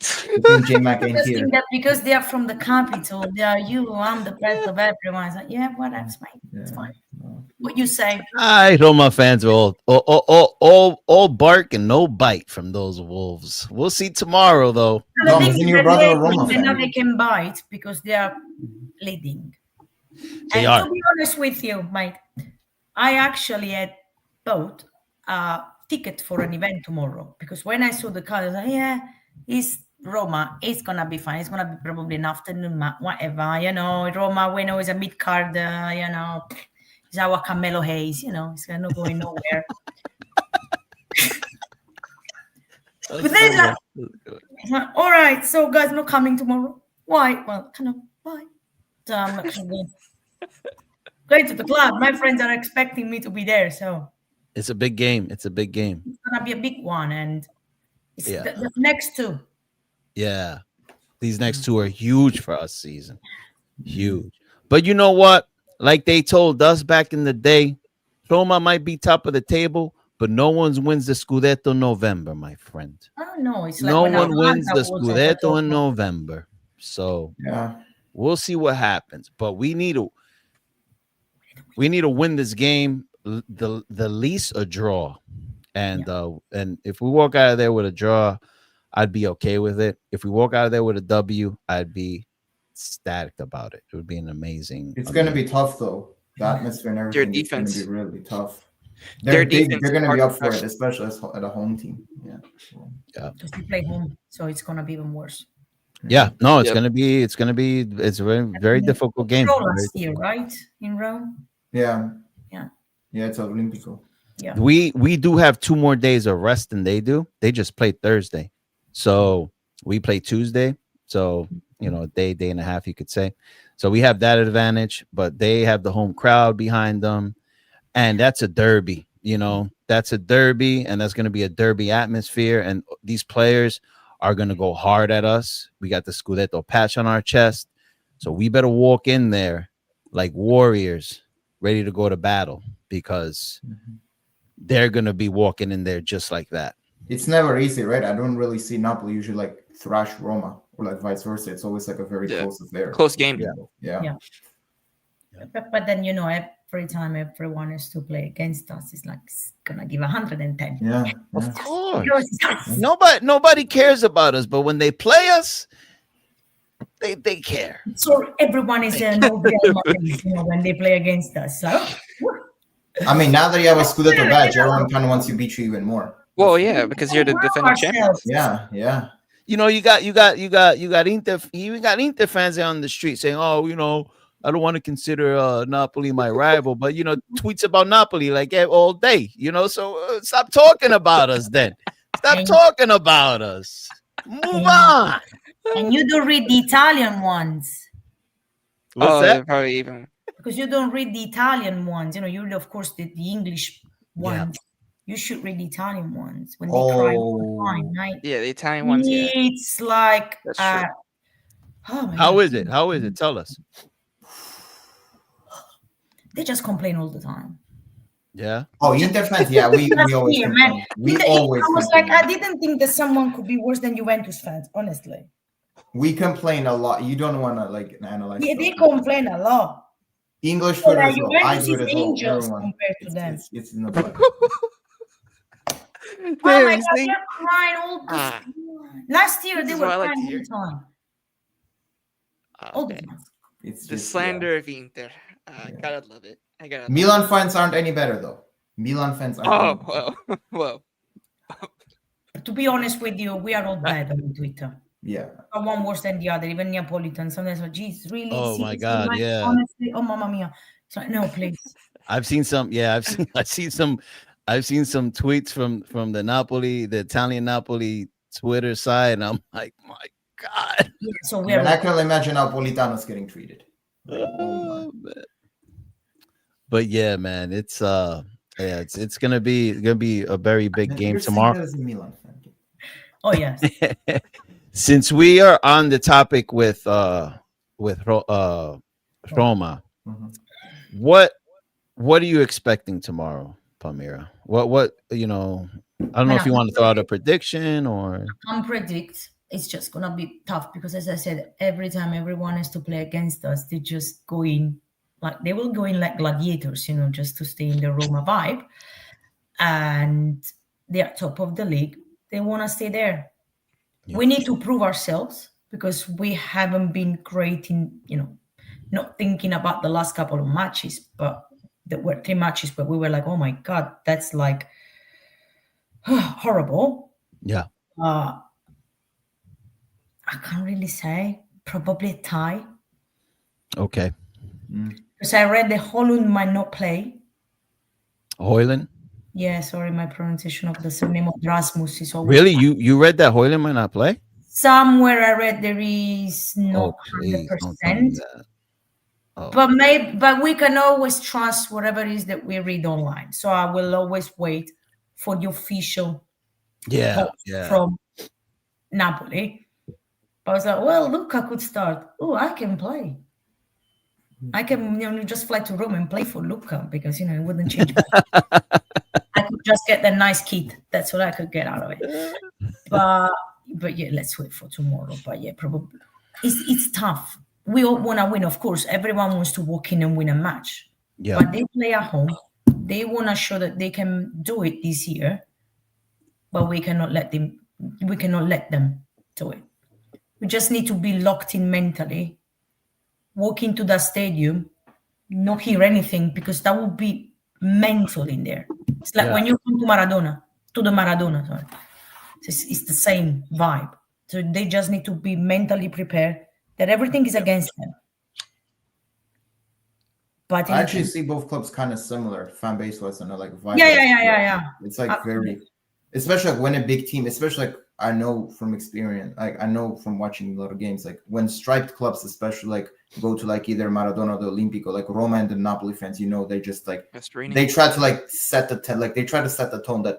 I think J-Mac ain't just here. think that because they are from the capital, they are you. I'm the best of everyone. It's like, yeah, whatever, it's fine. It's fine. What you say? I Roma fans are all bark and no bite from those wolves. We'll see tomorrow, though. The Tom, thing isn't is your that brother a Roma they know fan? they can bite because they are leading. They And are. to be honest with you, Mike, I actually had bought a ticket for an event tomorrow because when I saw the car, I was like, yeah, it's Roma. It's gonna be fine. It's gonna be probably an afternoon match, whatever. Roma, we know, is a mid card. It's our Camelo Hayes. It's not going nowhere. But then it's like, all right, so guys, not coming tomorrow. Why? Well, why? So I'm actually going to the club. My friends are expecting me to be there, so It's a big game. It's a big game. it's gonna be a big one, and it's Yeah. the next two. Yeah. These next two are huge for us season. Huge. But you know what? Like they told us back in the day, Roma might be top of the table, but no one wins the Scudetto in November, my friend. Oh no, it's like No when one wins Atlanta the was over Scudetto top. in November. So Yeah. we'll see what happens. But we need to win this game. The least a draw. And if we walk out of there with a draw, I'd be okay with it. If we walk out of there with a W, I'd be ecstatic about it. It would be an amazing. It's gonna be tough though. The atmosphere and Their everything is gonna defense. be really tough. Their They're defense gonna be are up for it, especially at a home team. Yeah. Because we play home, so it's gonna be even worse. Yeah, no, it's Yep. gonna be it's a very difficult game. Draw last year, right? In Rome. Yeah. Yeah. Yeah, it's Olympico. Yeah. We do have 2 more days of rest than they do. They just played Thursday, so we play Tuesday. So day and a half, you could say. So we have that advantage, but they have the home crowd behind them, and that's a derby. That's a derby, and that's going to be a derby atmosphere. And these players are going to go hard at us. We got the Scudetto patch on our chest, so we better walk in there like warriors, ready to go to battle, because they're going to be walking in there just like that. It's never easy, right? I don't really see Napoli usually like thrash Roma. or like vice versa. It's always like a very Yeah. close affair. Close game. Yeah. But then every time everyone is to play against us, it's like it's gonna give 110. Yeah. Of course. Because it's us. Nobody cares about us, but when they play us, they care. So everyone is no Real Madrid, when they play against us. So I mean, now that you have a Scudetto badge, everyone kind of wants to beat you even more. Well, yeah, because you're the defending champion. Yeah. You got Inter fans out on the street saying, "Oh, I don't want to consider Napoli my rival," but tweets about Napoli like all day. So stop talking about us then. Stop talking about us. Move on. And you don't read the Italian ones. What's that? Probably even Because you don't read the Italian ones. You read, of course, the English ones. You should read the Italian ones when they cry all the time, right? Yeah, the Italian ones. Yeah, it's like that's true. How is it? How is it? Tell us. They just complain all the time. Yeah. Oh, Inter fans. Yeah, we always complain. I was like, I didn't think that someone could be worse than Juventus fans. Honestly, we complain a lot. You don't want to like analyze. Yeah, they complain a lot. English Twitter as well. I Juventus do is it as well. angels Everyone. compared to them. It's in the blood. Oh my God, see? they're crying all the time. Last year This they is were what I like crying to all hear. the time. All the Okay. time. It's The just, slander of Inter. Gotta love it. I gotta. Milan fans aren't any better though. Milan fans aren't. any better. Well. To be honest with you, we are all bad on Twitter. Yeah. One worse than the other, even Neapolitan. Sometimes, geez, really? Oh my Seriously, God, Mike? yeah. Honestly, oh mamma mia. So no, please. I've seen some. Yeah, I've seen some tweets from the Italian Napoli Twitter side, and I'm like, my God. Yeah, so And we're I can imagine how Politano's getting treated. Like, Oh, man. But yeah, man, it's gonna be a very big game You're saying tomorrow. that as a Milan fan. Oh yes. Since we are on the topic with Roma, Mhm. what are you expecting tomorrow, Palmyra? What I don't know if you want to throw out a prediction or Can't predict. It's just gonna be tough because, as I said, every time everyone has to play against us, they just go in they will go in like gladiators, just to stay in the Roma vibe. And they are top of the league. They want to stay there. Yeah. We need to prove ourselves because we haven't been great in, not thinking about the last couple of matches, but there were 3 matches where we were like, oh my God, that's like horrible. Yeah. I can't really say. Probably a tie. Okay. Because I read the Holland might not play. Hoyland? Yeah, sorry, my pronunciation of the surname of Rasmus is always Really? You read that Hoyland might not play? somewhere. I read there is not Please don't tell me 100%. that. Oh. But we can always trust whatever it is that we read online. So I will always wait for the official Yeah. from Napoli. I was like, well, Luca could start. Oh, I can play. I can just fly to Rome and play for Luca because it wouldn't change. I could just get the nice kit. That's what I could get out of it. But yeah, let's wait for tomorrow. But yeah, probably it's tough. We all want to win, of course. Everyone wants to walk in and win a match. Yeah. But they play at home. They want to show that they can do it this year. But we cannot let them do it. We just need to be locked in mentally. Walk into that stadium, not hear anything, because that would be mental in there. It's like when you come to the Maradona, sorry. It's the same vibe. So they just need to be mentally prepared that everything is against them. But I actually see both clubs kind of similar fan base wise and like vibe. Yeah. It's like very, especially like when a big team, especially like I know from experience, like I know from watching a lot of games, like when striped clubs, especially like go to like either Maradona or the Olimpico, like Roma and the Napoli fans, they just like they try to like set the they try to set the tone that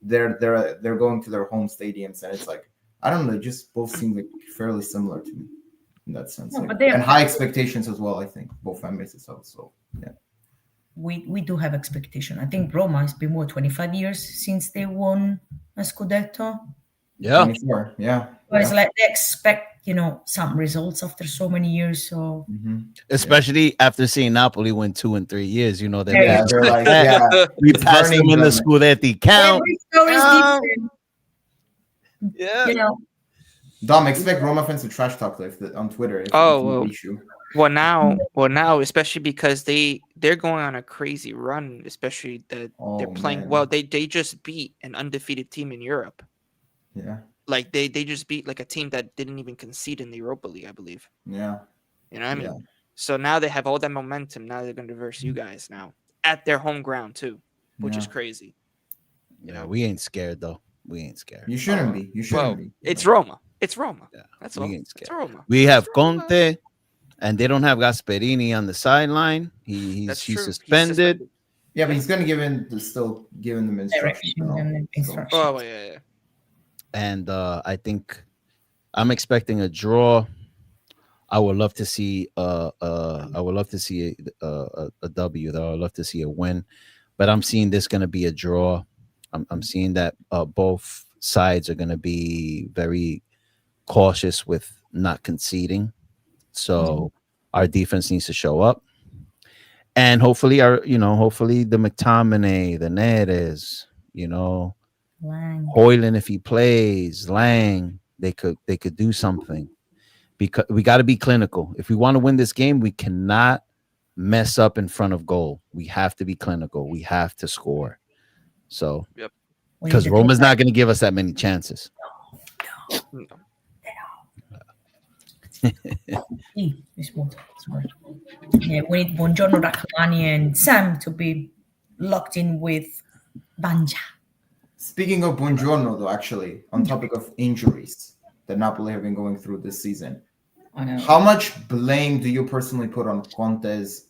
they're going to their home stadiums, and it's like I don't know, just both seem like fairly similar to me in that sense, and high expectations as well. I think both fan bases also. Yeah, we do have expectation. I think Roma has been 25 years since they won a Scudetto. Yeah. 24, yeah. So it's like they expect some results after so many years. So Especially after seeing Napoli win 2 in 3 years, they're Yeah, they're like, yeah, we it's passed them burning in the them. Scudetti count. every story is different. Yeah. Dom, expect Roma fans to trash talk on Twitter if Oh, we beat you. well now, especially because they're going on a crazy run, especially that they're playing man. well. They just beat an undefeated team in Europe. Yeah. Like they just beat like a team that didn't even concede in the Europa League, I believe. Yeah. You know what I mean? Yeah. So now they have all that momentum. Now they're going to verse you guys now at their home ground too, which is crazy. Yeah, we ain't scared though. We ain't scared. You shouldn't be. You shouldn't Well, be. it's Roma. It's Roma. Yeah, That's we all. ain't scared. It's Roma. We have Conte, and they don't have Gasperini on the sideline. He's That's true. He's suspended. Yeah, but he's gonna still giving them instructions. Oh yeah. And And I think I'm expecting a draw. I would love to see a W though. I'd love to see a win, but I'm seeing this going to be a draw. I'm seeing that both sides are going to be very cautious with not conceding. So our defense needs to show up, and hopefully hopefully the McTominay, the Neres, Hoyland if he plays, Lang, they could do something. Because we got to be clinical. If we want to win this game, we cannot mess up in front of goal. We have to be clinical. We have to score. So, because Roma's not going to give us that many chances. No. Yeah, we need Buongiorno Rachmani and Sam to be locked in with Banja. Speaking of Buongiorno, though, actually, on topic of injuries that Napoli have been going through this season, how much blame do you personally put on Conte's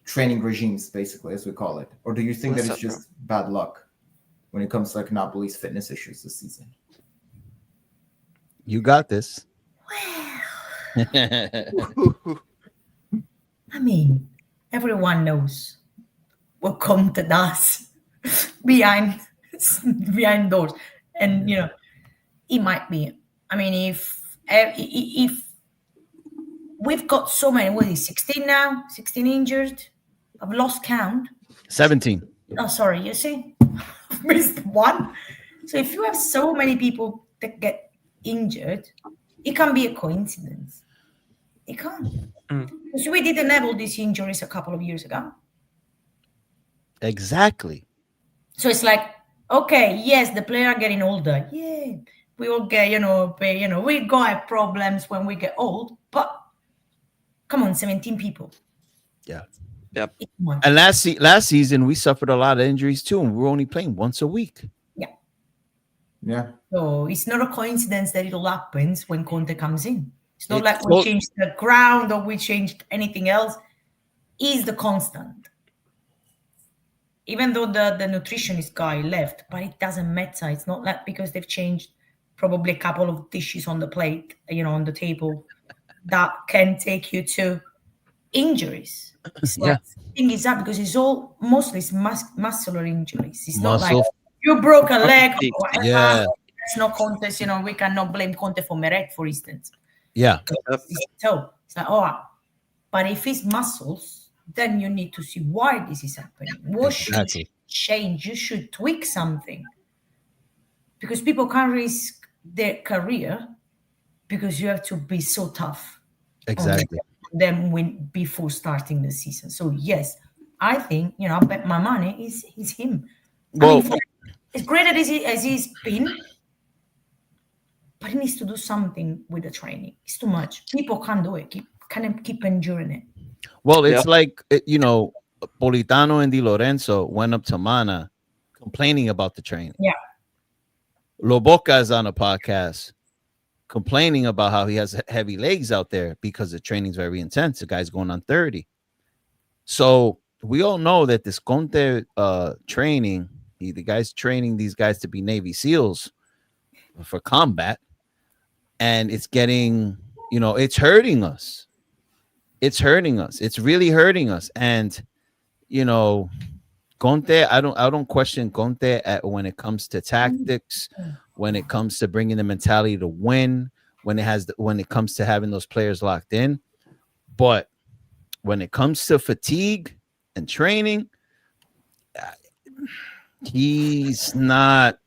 training regimes, basically, as we call it? Or do you think that it's just bad luck when it comes to like Napoli's fitness issues this season? You got this. I mean, everyone knows what Conte does behind doors, and it might be. I mean, if we've got so many, what is 16 now? 16 injured. I've lost count. 17. Oh, sorry. You see, I've missed one. So if you have so many people that get injured, it can be a coincidence. It can't. Because we didn't have all these injuries a couple of years ago. Exactly. So it's like, okay, yes, the players are getting older. Yeah, we all get, we go have problems when we get old. But come on, 17 people. Yeah. Yep. And last season we suffered a lot of injuries too, and we were only playing once a week. Yeah. Yeah. So it's not a coincidence that it all happens when Conte comes in. It's not like we changed the ground or we changed anything else. He's the constant. Even though the nutritionist guy left, but it doesn't matter. It's not like because they've changed probably a couple of dishes on the plate, on the table, that can take you to injuries. It's like, the thing is that because it's all mostly muscular injuries. It's not like you broke a leg or whatever. Yeah. It's no contest, we cannot blame Conte for Meret, for instance. Yeah. So it's like, but if it's muscles, then you need to see why this is happening. What should change? You should tweak something. Because people can't risk their career because you have to be so tough. Exactly. Them win before starting the season. So yes, I think, I bet my money is him. Well, as great as he's been, but he needs to do something with the training. It's too much. People can't do it. Keep enduring it. Well, it's like, Politano and Di Lorenzo went up to Mana complaining about the training. Yeah. Loboca is on a podcast complaining about how he has heavy legs out there because the training's very intense. The guy's going on 30. So we all know that this Conte training, the guy's training these guys to be Navy SEALs for combat. And it's getting, it's hurting us. It's hurting us. It's really hurting us. And, Conte, I don't question Conte when it comes to tactics, when it comes to bringing the mentality to win, when it comes to having those players locked in. But when it comes to fatigue and training, he's not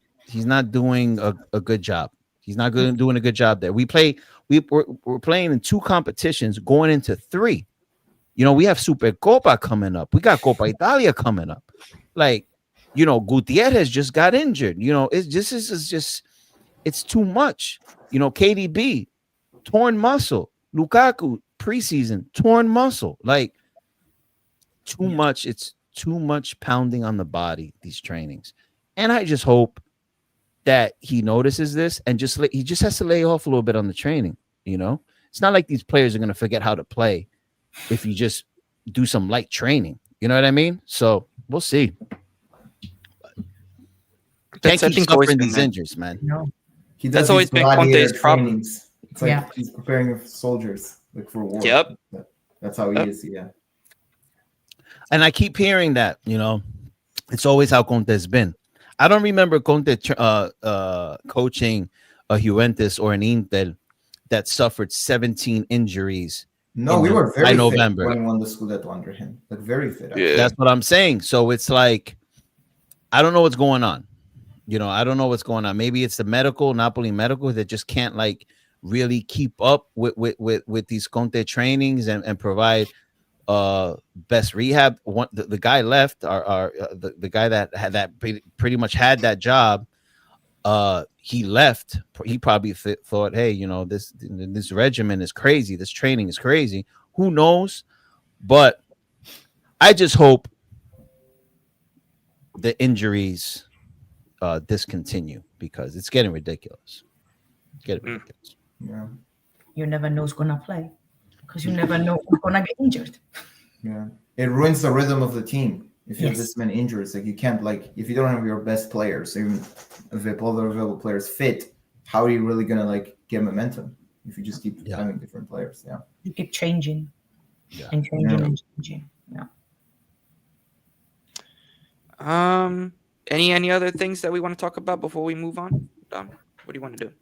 doing a good job. He's not doing a good job there. We're playing in 2 competitions, going into 3. You know, we have Supercopa coming up. We got Copa Italia coming up. Like, you know, Gutierrez just got injured. You know, it's too much. You know, KDB, torn muscle. Lukaku, preseason, torn muscle. Like, too much. It's too much pounding on the body, these trainings. And I just hope that he notices this and he just has to lay off a little bit on the training. You know, it's not like these players are going to forget how to play if you just do some light training. You know what I mean? So we'll see. Can't keep suffering these injuries, man. No. That's always been Conte's problem. It's like he's preparing soldiers like for war. Yep. That's how he is. Yeah. And I keep hearing that, you know, it's always how Conte's been. I don't remember Conte coaching a Juventus or an Inter that suffered 17 injuries. No, we were very fit November when we won the Scudetto under him. Like very fit. Yeah. That's what I'm saying. So it's like, I don't know what's going on. You know, I don't know what's going on. Maybe it's the Napoli medical that just can't like really keep up with these Conte trainings and provide best rehab. The guy left, the guy that pretty much had that job. He left. He probably thought, hey, you know, this regimen is crazy. This training is crazy. Who knows? But I just hope the injuries discontinue because it's getting ridiculous. Yeah. You never know who's gonna play because you never know who's gonna get injured. Yeah, it ruins the rhythm of the team if you have this many injuries. Like you can't if you don't have your best players, even if all the available players fit, how are you really gonna like get momentum if you just keep having different players? Yeah, you keep changing and changing. Yeah. Any other things that we want to talk about before we move on? What do you want to do?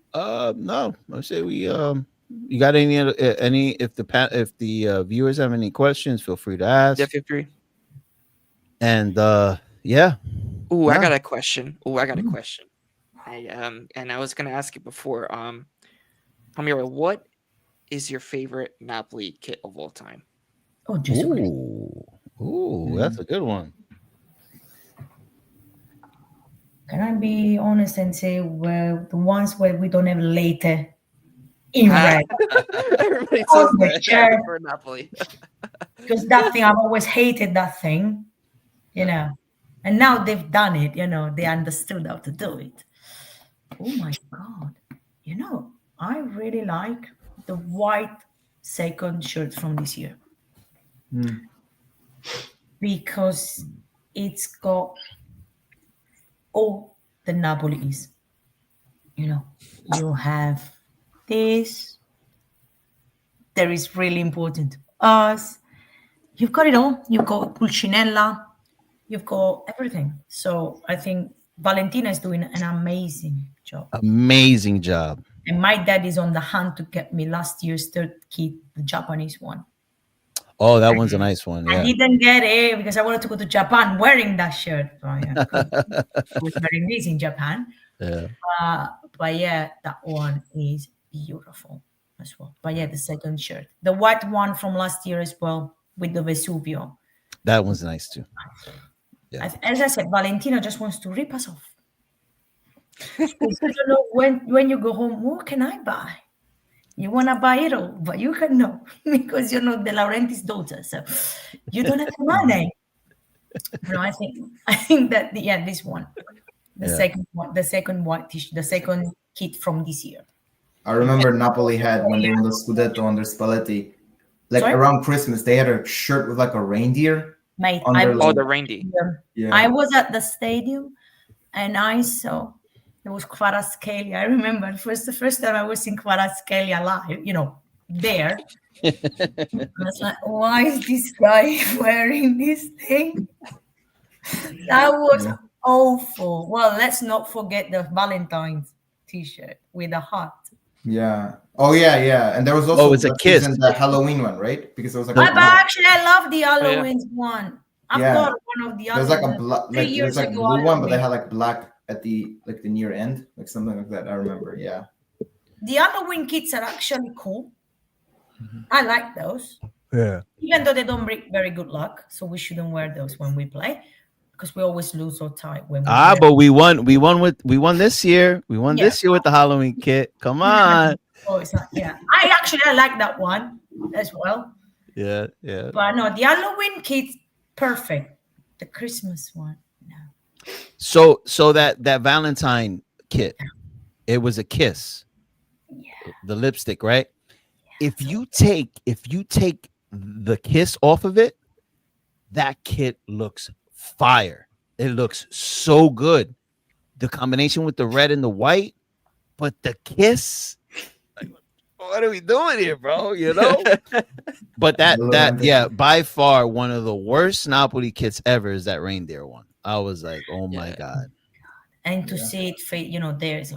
No, I say we you got any if the viewers have any questions, feel free to ask. Yeah, feel free. And I got a question. And I was gonna ask you before. Amira, what is your favorite Napoli kit of all time? Oh, just that's a good one. Can I be honest and say the ones where we don't have later in red? Everybody says that for Napoli. Because that thing, I've always hated that thing, you know. And now they've done it, you know. They understood how to do it. Oh my God. You know, I really like the white second shirt from this year. Because it's got all the Napoli is. You know, you have this. There is really important to us. You've got it all. You've got Pulcinella. You've got everything. So I think Valentina is doing an amazing job. And my dad is on the hunt to get me last year's third kit, the Japanese one. Oh, that one's a nice one. Yeah. I didn't get it because I wanted to go to Japan wearing that shirt. Oh, yeah. I was wearing this in Japan. Yeah. But yeah, that one is beautiful as well. But yeah, the second shirt. The white one from last year as well with the Vesuvio. That one's nice too. Yeah. As I said, Valentina just wants to rip us off. I don't know when you go home, what can I buy? You want to buy it all, but you can know because you're not De Laurentiis' daughter, so you don't have the money. No, I think that this one, second one, the second white t-shirt, the second kit from this year. I remember Napoli had when they won the Scudetto under Spalletti, around Christmas they had a shirt with like a reindeer. Mate, the reindeer. Yeah. I was at the stadium and I saw. It was Kvaratskhelia. I remember the first time I was in Kvaratskhelia live, you know, there. I was like, why is this guy wearing this thing? That was awful. Well, let's not forget the Valentine's t-shirt with a heart. Yeah. Oh yeah. And there was also it's a that kiss. season, the Halloween one, right? Because it was like But actually, I love the Halloween one. I've Yeah. got one of the there's other like a ones. 3 like years there's like ago, blue one, but they Halloween. had like black at the near end, like something like that. I remember. Yeah. The Halloween kits are actually cool. I like those. Yeah. Even though they don't bring very good luck, so we shouldn't wear those when we play because we always lose or tie when we wear. But we won this year. We won this year with the Halloween kit. Come on. Oh, it's not. Yeah, I like that one as well. Yeah. But no, the Halloween kit's perfect. The Christmas one, no. So that Valentine kit, it was a kiss. Yeah. The lipstick, right? If you take the kiss off of it, that kit looks fire. It looks so good. The combination with the red and the white, but the kiss, like, what are we doing here, bro? You know? But that by far one of the worst Napoli kits ever is that reindeer one. I was like, oh my God. And to see it, there's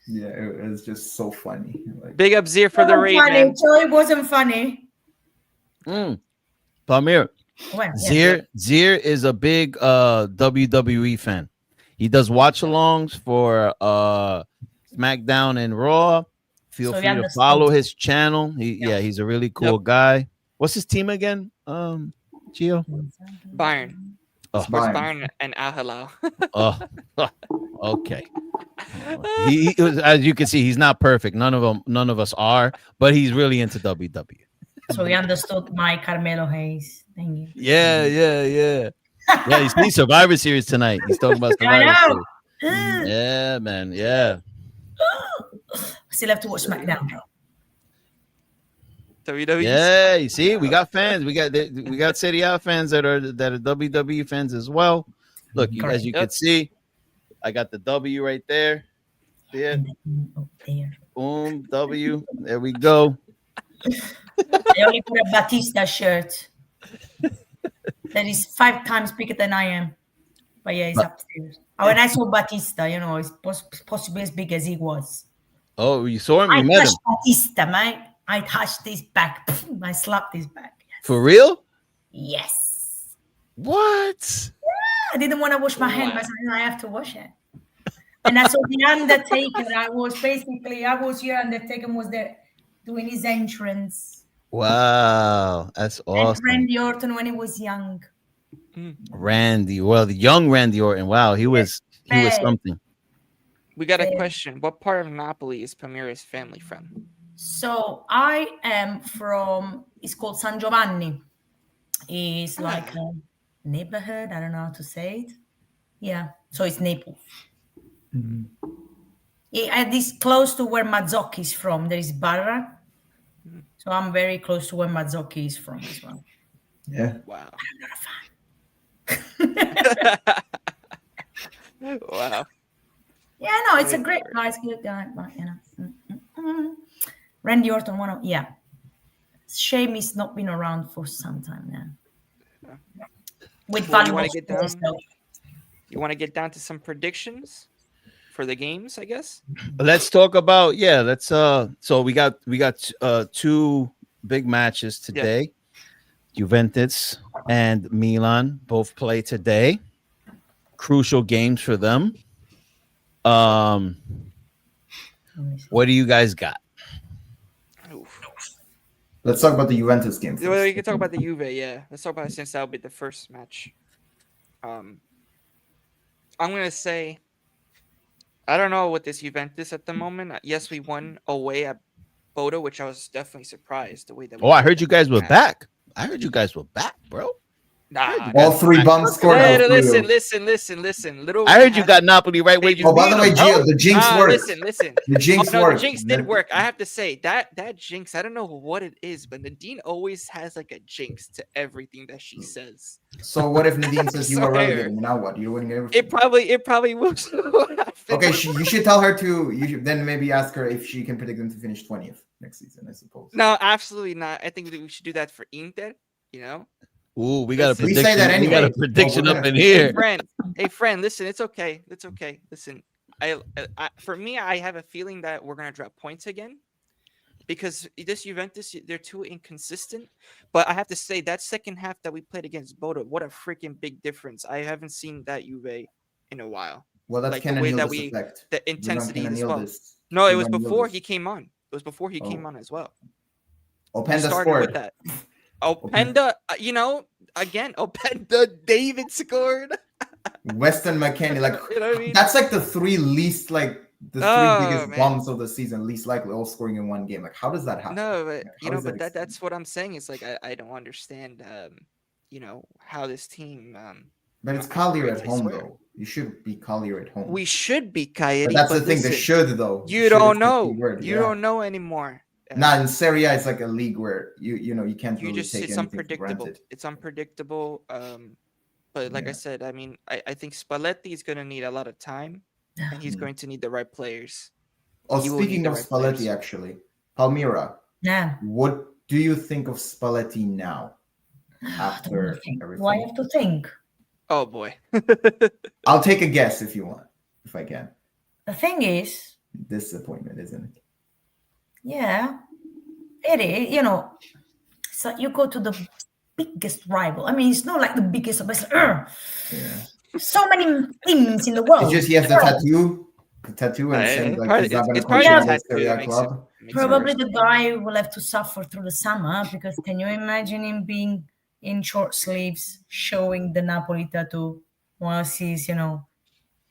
Yeah, it was just so funny. Like, Big up Zier for the raid, man. So it wasn't funny. Pamir, Well, Zier is a big WWE fan. He does watch-alongs for SmackDown and Raw. Feel free to follow his channel. He's a really cool guy. What's his team again? Gio? Bayern. Oh, Bayern and Al Hilal. Okay. He as you can see, he's not perfect. None of us are, but he's really into WWE. So he understood my Carmelo Hayes. Thank you. Yeah. Yeah, he's Survivor Series tonight. He's talking about Survivor Series. Yeah, man. Yeah. Still have to watch SmackDown, bro. WWE. Yeah, you see, we got fans. We got Serie A fans that are WWE fans as well. Look, as you can see, I got the W right there. Yeah. Boom, W. There we go. I only put a Batista shirt that is 5 times bigger than I am. But yeah, it's upstairs. When I saw Batista, it's possibly as big as he was. Oh, you saw him? You met him? Batista, mate. I touched his back. I slapped his back. Yes. For real? Yes. What? Yeah, I didn't want to wash my hands, but I have to wash it. And I saw the Undertaker. I was here. Undertaker was there doing his entrance. Wow, that's awesome. And Randy Orton when he was young. Randy, well, the young Randy Orton. Wow, he was something. We got a question. What part of Napoli is Pamira's family from? So I am from. It's called San Giovanni. It's like a neighborhood. I don't know how to say it. Yeah, so it's Naples. It's close to where Mazzocchi is from. There is Barra. So I'm very close to where Mazzocchi is from as well. Yeah. Wow. I'm not a fan. Wow. Yeah, no, it's a great guy. It's a good guy. But, Randy Orton, shame he's not been around for some time now. With valuable You want to get down to some predictions for the games, I guess? Let's talk about so we got 2 big matches today. Juventus and Milan both play today. Crucial games for them. What do you guys got? Let's talk about the Juventus game first. We can talk about the Juve, yeah. Let's talk about it since that'll be the first match. I'm gonna say I don't know with this Juventus at the moment. Yes, we won away at Bodo, which I was definitely surprised the way that. I heard you guys were back. I heard you guys were back, bro. Nah, all 3 bums scored. Listen. I heard you got Napoli right where you. Oh, by the way, Gio, the jinx worked. Listen. The jinx worked. The jinx did work. I have to say that jinx. I don't know what it is, but Nadine always has like a jinx to everything that she says. So what if Nadine says you were relegated? Now what? You're winning everything. It probably will. Okay, you should tell her to. You should then maybe ask her if she can predict them to finish 20th next season. I suppose. No, absolutely not. I think we should do that for Inter. Ooh, we got a prediction. We say that anyway. We got a prediction up in here. Hey friend, listen, it's okay. Listen, for me, I have a feeling that we're gonna drop points again because this Juventus, they're too inconsistent. But I have to say that second half that we played against Bodo, what a freaking big difference! I haven't seen that Juve in a while. Well, that's Like the way that Cananil's effect. the We don't intensity as Cananil well. this. No, it We was don't before Yildiz. he came on. It was before he came Oh. on as well. Openda We started scored. with that. Openda, again, Openda, David scored. Weston McKennie, like You know what I mean? that's like the three least like the three Oh, biggest man. bombs of the season, least likely all scoring in one game. Like, how does that happen? No, but Like, how does but extend? that's what I'm saying. It's like I don't understand how this team But it's Collier operates, at I home swear. though. You should be Collier at home. We should be But Coyote, that's the but thing. The listen, should though. you Should don't is the key know. word, You yeah. don't know anymore. Nah, in Serie A, it's like a league where you can't You really just take it's anything for unpredictable. granted. It's unpredictable. But like I Yeah. said, I mean, I think Spalletti is gonna need a lot of time, and he's Mm. going to need the right players. Oh, He will need speaking the of right Spalletti, players. actually, Palmyra, Yeah. what do you think of Spalletti now? I don't After think. everything, Do I have to think? Oh boy. I'll take a guess if you want, if I can. The thing is, Disappointment, isn't it? yeah, it is. You know, so you go to the biggest rival. I mean, it's not like the biggest, but it's Yeah. so many teams in the world. It's just he has the tattoo, and saying It's like part- he's not going to it's part coach of the another tattoo Serie that A makes it- club. makes it Probably worse. the guy will have to suffer through the summer because can you imagine him being in short sleeves showing the Napoli tattoo whilst he's,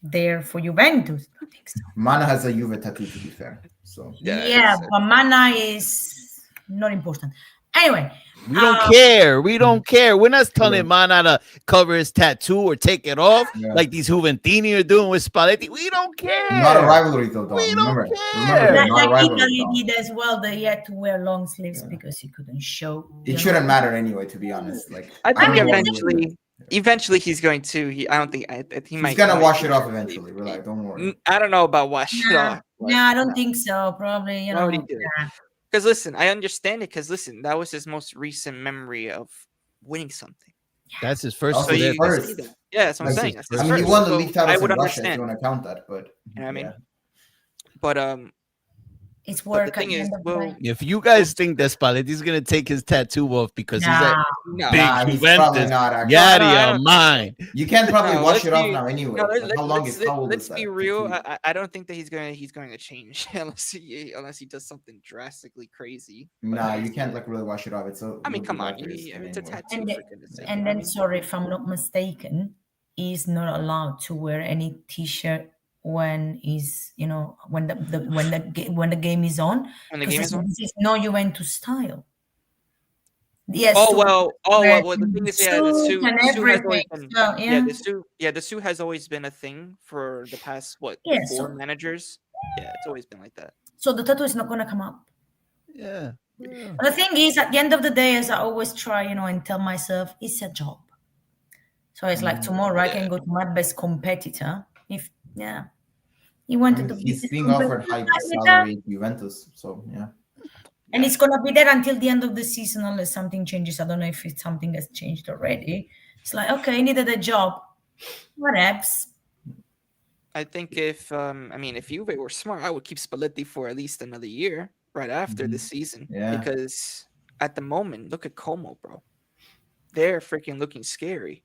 there for Juventus? I don't think so. Mana has a Juve tattoo, to be fair. So Yeah, it's- but Mana is not important. Anyway, We don't care. We don't care. We're not telling Mana to cover his tattoo or take it off Yeah. like these Juventini are doing with Spalletti. We don't care. not a rivalry though, Dom. We don't Remember, care. they're like, not a rivalry, Italy Dom. did as well. They had to wear long sleeves Yeah. because he couldn't show. It shouldn't matter anyway, to be honest. Like I think mean, eventually he's going to. I don't think he might. he's gonna he might wash it do off it. eventually. Relax, don't worry. I don't know about wash it off. No, I don't think so. Probably, Why would he do it? yeah. Because listen, I understand it. Because listen, that was his most recent memory of winning something. That's his first. Also, So his you first. see that. Yeah, that's what I'm That's saying. his That's his I mean, he first. won the So league titles I in would Russia if understand. you want to count that, but You know what I mean? yeah. But It's But work. the thing at the is, end of the well, day. If you guys think that Spalletti's gonna take his tattoo off because he's Nah. a no, big Nah, he's Juventus, probably not actually. get No, I out don't of mine. You can't probably No, wash let's it off be- now anyway. no, Like, how long is how old let's is that? be real. tattoo? I don't think that he's going to change unless he does something drastically crazy. But Nah, you can't like really wash it off. It's so. I mean, come on, it's it's a tattoo. And for goodness sake, And you know then, what sorry if I'm not mistaken, he's not allowed to wear any T-shirt when he's, when the game is on. when the Because game is on. this is no Juventus style. Yes. Oh well, wear the thing is, yeah, suit and the suit has always everything. been, So, the suit has always been a thing for the past Yeah, 4 so- managers. Yeah, it's always been like that. So the tattoo is not going to come up. Yeah. But the thing is, at the end of the day, as I always try, and tell myself, it's a job. So it's like tomorrow I can go to my best competitor. He wanted to be He's this being offered high competitor, salary at Juventus, so yeah. and it's gonna be there until the end of the season unless something changes. I don't know if it's something has changed already. It's like, okay, he needed a job. What else? I think if Juve were smart, I would keep Spalletti for at least another year right after the season. Yeah. Because at the moment, look at Como, bro. They're freaking looking scary.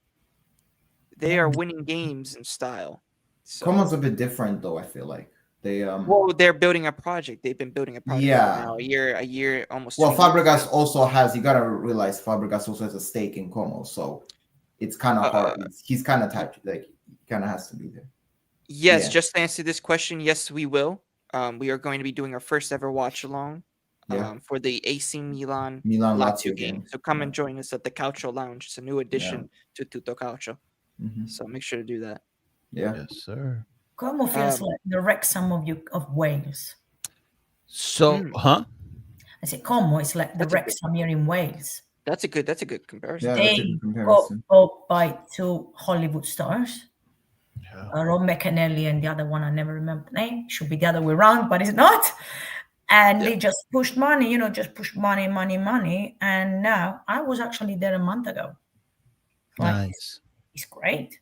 They are winning games in style. So, Como's a bit different though. I feel like they well, they're building a project. They've been building a project Yeah. for now a year, almost. Well, 2 years. Fabregas also has. You gotta realize Fabregas also has a stake in Como, so it's kind of hard. He's kind of typed like he kind of has to be there. Yes, Yeah. just to answer this question, yes, we will. We are going to be doing our first ever watch along Yeah. for the AC Milan Milan-Lazio Lazio game. game. So come Yeah. and join us at the Calcio Lounge. It's a new addition to Tutto Calcio. Mhm. So make sure to do that. Yeah. Yes, sir. Como feels like the Wrexham of Wales. So, huh? I said Como is like the That's a good- Wrexham here in Wales. That's a good comparison. Yeah, that's a They good got comparison. bought by 2 Hollywood stars. Yeah. Ron McAnally and the other one I never remember the name. Should be the other way around, but it's not. And they just pushed money, just pushed money. And now I was actually there a month ago. Like, Nice. It's great.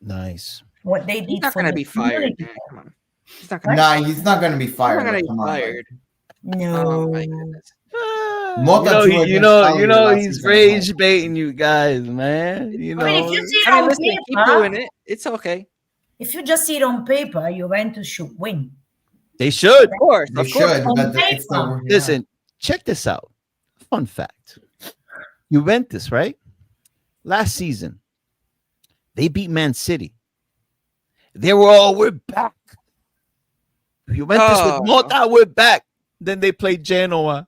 Nice. What they He's did not for going to the be fired. community. Man. Come on. He's not gonna. Nah, he's not gonna be He's fired. not gonna Like, be come on, like, fired. No. Oh my goodness. Mota drew against Cagliari last he's season. rage baiting you guys, man. You I mean, if know, you see it I mean, on listen, keep paper, doing it. It's okay. if you just see it on paper, Juventus should win. they should. Of course, They of course. should, On but it's the paper. yeah. Listen, check this out. Fun fact. Juventus, right? Last season, they beat Man City. They were all, we're back. Juventus with Mota, we're back. Then they played Genoa,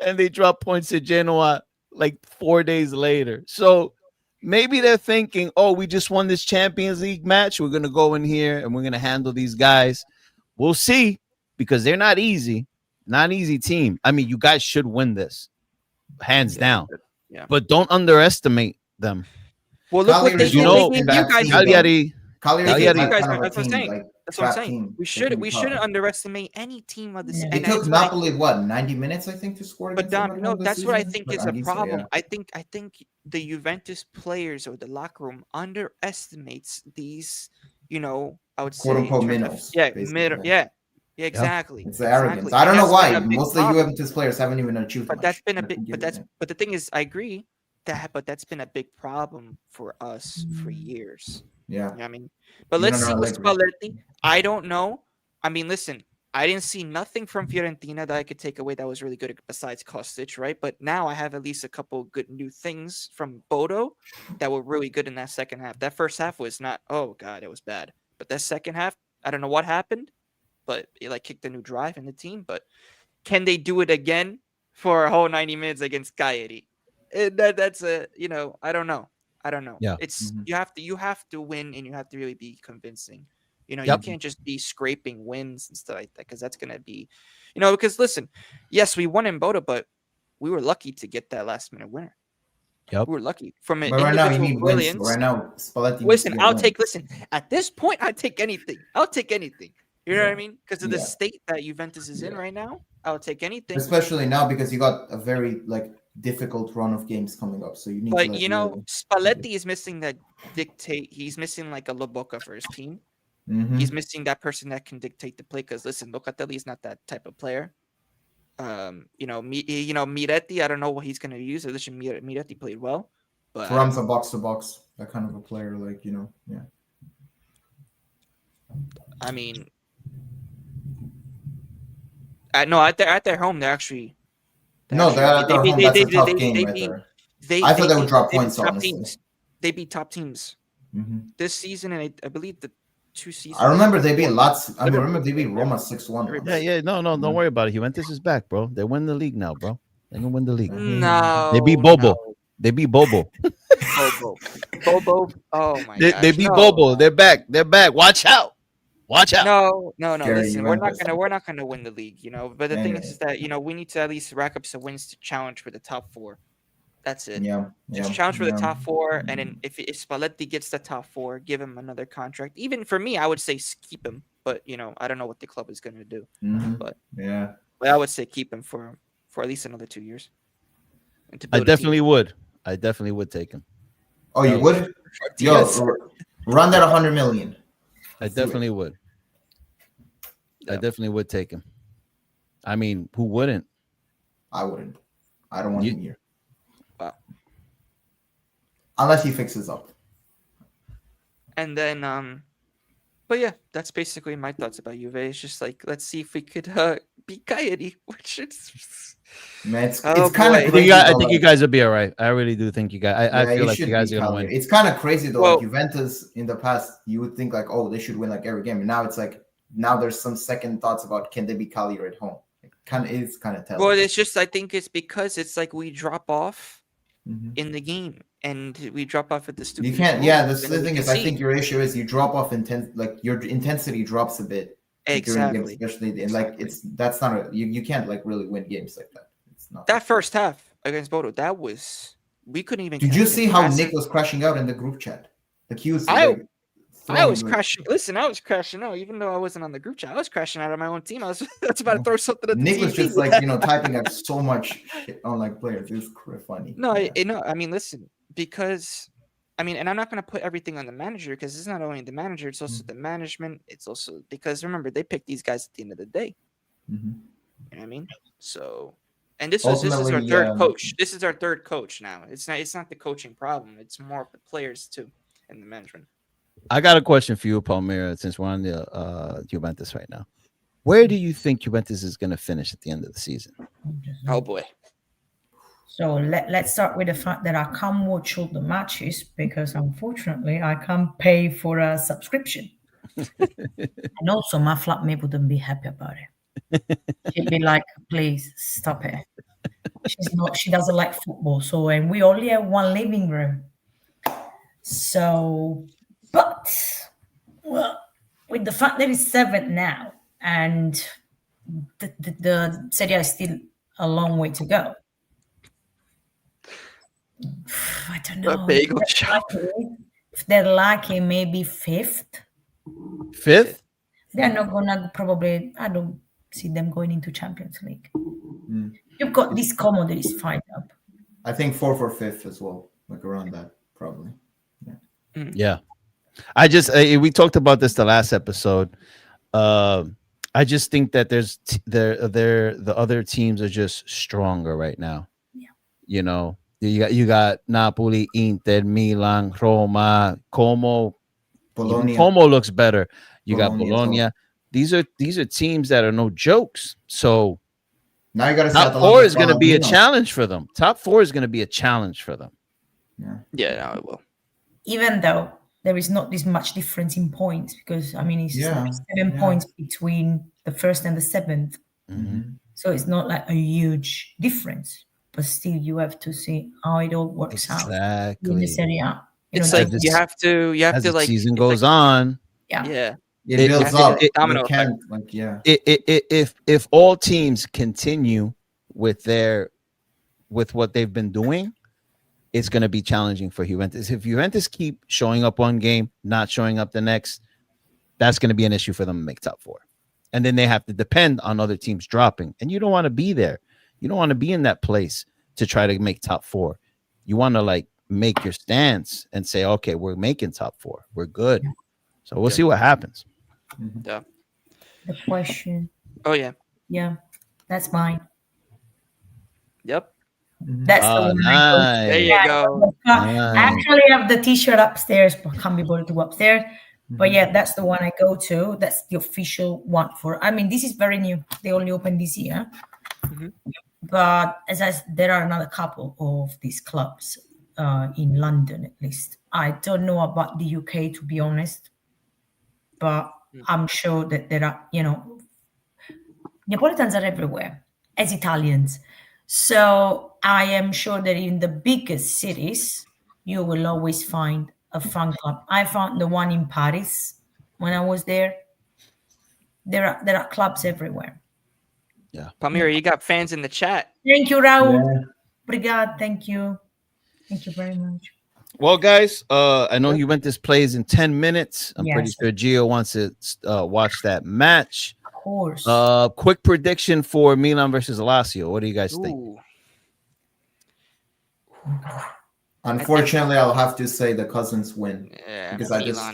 and they dropped points to Genoa like 4 days later. So maybe they're thinking, oh, we just won this Champions League match. We're going to go in here, and we're going to handle these guys. We'll see, because they're not easy. Not an easy team. I mean, you guys should win this, hands down. Yeah. But don't underestimate them. Well, look what they Cagliari's did. know, They gave that you guys. team, Cagliari, Cagliari's Cagliari- that Guys, kind of a that's what I'm team, saying. like, That's what I'm trap saying. team. We They can be shouldn't tough. underestimate any team of this. No. It And took that's what I- Napoli what 90 minutes, I think, to score. But against Dom, Everton this that's what I season? think But is I a think so, problem. yeah. I think the Juventus players or the locker room underestimates these, I would say Quote unquote in terms of- minnows. Yeah, basically. yeah, exactly. It's the arrogance. exactly. I don't And know that's why. been a big Most of the problem. Juventus players haven't even achieved But much. that's been a Let big. them give But it, but the thing is, I agree but that's been a big problem for us for years. yeah. You know what I mean? But You let's don't see know with Allegri. Spalletti. I don't know. I mean, listen, I didn't see nothing from Fiorentina that I could take away that was really good besides Kostic, right? But now I have at least a couple good new things from Bodo that were really good in that second half. That first half was not, oh God, it was bad. But that second half, I don't know what happened, but it like kicked a new drive in the team. But can they do it again for a whole 90 minutes against Cagliari? That's a, I don't know. Yeah. It's Mhm. you have to win, and you have to really be convincing. You Yep. can't just be scraping wins and stuff like that, because that's gonna be, because listen, yes, we won in Boda, but we were lucky to get that last minute winner. Yep. We were lucky from an But right now you individual need wins. brilliance. Right now, Spalletti. Listen, needs to get wins. at this point, I'd take anything. I'll take anything. You know what I Yeah. mean? Because of the Yeah. state that Juventus is in Yeah. right now, I'll take anything. Especially now because you got a very difficult run of games coming up, so you need But to really- Spalletti is missing that dictate. He's missing like a Lobotka for his team. Mhm. He's missing that person that can dictate the play. Because listen, Locatelli is not that type of player. Miretti, I don't know what he's going to use. Listen, Miretti played well, but Thuram's a box to box, that kind of a player. Yeah. I mean, at their home, they're actually. No, they're at their home. That's a tough game right beat- there. I thought they would drop beat points, top honestly. teams. They beat top teams Mhm. this season, and I believe the 2 seasons. I remember they beat lots. I Liverpool. remember they beat Roma 6-1. Yeah, No, don't Mhm. worry about it. Juventus is back, bro. They win the league now, bro. They're gonna win the league. No, They beat Bobo. They beat Bobo. Bobo. Oh my They gosh, beat no. Bobo. They're back. Watch out. Watch out. No. Scary Listen, Juventus. we're not gonna win the league, But the thing Yeah. is that we need to at least rack up some wins to challenge for the top 4. That's it. Yeah. Just challenge for the top 4, and then if Spalletti gets the top 4, give him another contract. Even for me, I would say keep him, but I don't know what the club is gonna do. Mhm. But- Yeah. But I would say keep him for at least another 2 years. And to I build a team. definitely would. I definitely would take him. Oh, you Yeah. would? Yo, Yes. run that 100 million. I definitely would. I Yeah. definitely would take him. I mean, who wouldn't? I wouldn't. I don't want You- him here. Wow. Unless he fixes up. And then, but yeah, that's basically my thoughts about Juve. It's just like, let's see if we could beat Cagliari, which is Man, it's Oh, kind boy. of I crazy. think you guys will be all right. I really do think you guys. I feel like you guys are gonna win. It's kind of crazy though. Well- Like Juventus in the past, you would think like, oh, they should win like every game, and now it's like now there's some second thoughts about can they beat Cagliari at home. It's kind of telling. well, it's just I think it's because it's like we drop off Mhm. in the game and we drop off at the stupid. You can't. Yeah, that's and the we thing is, concede. I think your issue is you drop off like your intensity drops a bit. during games, Exactly. especially and like that's not a you can't like really win games like that. It's not. That first half against Bodo, we couldn't even. Did you connect see in how passing. Nick was crashing out in the group chat? Like he was. I like, I was throwing, like- crashing. Listen, I was crashing out, even though I wasn't on the group chat. I was crashing out of my own team. I was about to throw something at the Nick was TV. just like typing up so much shit on like players. It's funny. No, Yeah. I mean, listen, because I mean, and I'm not going to put everything on the manager because it's not only the manager, it's also the management. It's also because remember they pick these guys at the end of the day. Mhm. You know what I mean? So, and this is our Ultimately, third coach. This is our third coach now. It's not the coaching problem. It's more of the players too and the management. I got a question for you, Palmyra, since we're on the Juventus right now. Where do you think Juventus is going to finish at the end of the season? Oh boy. So let's start with the fact that I can't watch all the matches because unfortunately I can't pay for a subscription. And also my flatmate wouldn't be happy about it. She'd be like, please stop it. She doesn't like football. So, and we only have one living room. So, but, well, with the fact that it's 7th now and the Serie A is still a long way to go. I don't know. A bagel shop. If they're lucky, maybe 5th. 5th? They're not gonna probably. I don't see them going into Champions League. You've got this commodities fight up. I think 4th or 5th as well, like around that probably. Yeah. I just we talked about this the last episode. I just think that the other teams are just stronger right now. Yeah. You know, you got Napoli, Inter, Milan, Roma, Como. Bologna. Como looks better. You got Bologna as Bologna. well. These are teams that are no jokes. So Now you got to top 4 is going to be a challenge for them. Top 4 is going to be a challenge for them. Yeah, no, it will. Even though there is not this much difference in points, because I mean it's like 7 points between the 1st and the 7th. So it's not like a huge difference, but still you have to see how it all works out in the Serie A. It's like you have to as the like season goes on. Yeah. It builds up. Domino Can't, like, yeah. If all teams continue with what they've been doing, it's going to be challenging for Juventus. If Juventus keep showing up one game, not showing up the next, that's going to be an issue for them to make top 4. And then they have to depend on other teams dropping. And you don't want to be there. You don't want to be in that place to try to make top 4. You want to like make your stance and say, okay, we're making top 4. We're good. So we'll see what happens. Yeah. The question. Oh yeah. Yeah, that's mine. Yep. That's the one. Nice. There you go. I actually have the t-shirt upstairs, but can't be bothered to go upstairs. But yeah, that's the one I go to. That's the official one for. I mean, this is very new. They only opened this year. But there are another couple of these clubs in London, at least. I don't know about the UK, to be honest. But I'm sure that there are, Neapolitans are everywhere as Italians. So I am sure that in the biggest cities, you will always find a fan club. I found the one in Paris when I was there. There are clubs everywhere. Yeah. Palmyra, you got fans in the chat. Thank you, Raul. Obrigado. Thank you. Thank you very much. Well, guys, I know Juventus plays in 10 minutes. I'm pretty sure Gio wants to watch that match. Of course. Quick prediction for Milan versus Lazio. What do you guys think? Unfortunately, I'll have to say the Cousins win. Yeah, because Milan.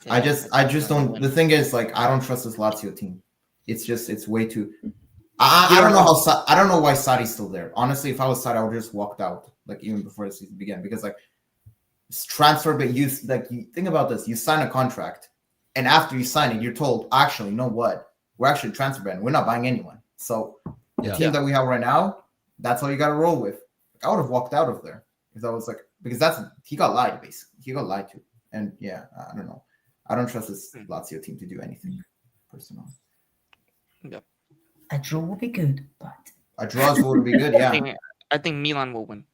I just don't. The thing is, like, I don't trust this Lazio team. It's way too. I don't know I don't know why Sarri's still there. Honestly, if I was Sarri, I would just walked out, like, even before the season began, because like it's transfer, but you think about this: you sign a contract, and after you sign it, you're told, actually, you know what? We're actually transfer ban. We're not buying anyone. So the team that we have right now, that's all you got to roll with. Like, I would have walked out of there if I was like, because he got lied, basically. He got lied to, and I don't know. I don't trust this Lazio team to do anything personally. Yep. A draw would be good, but a draw would be good. Yeah, I think Milan will win.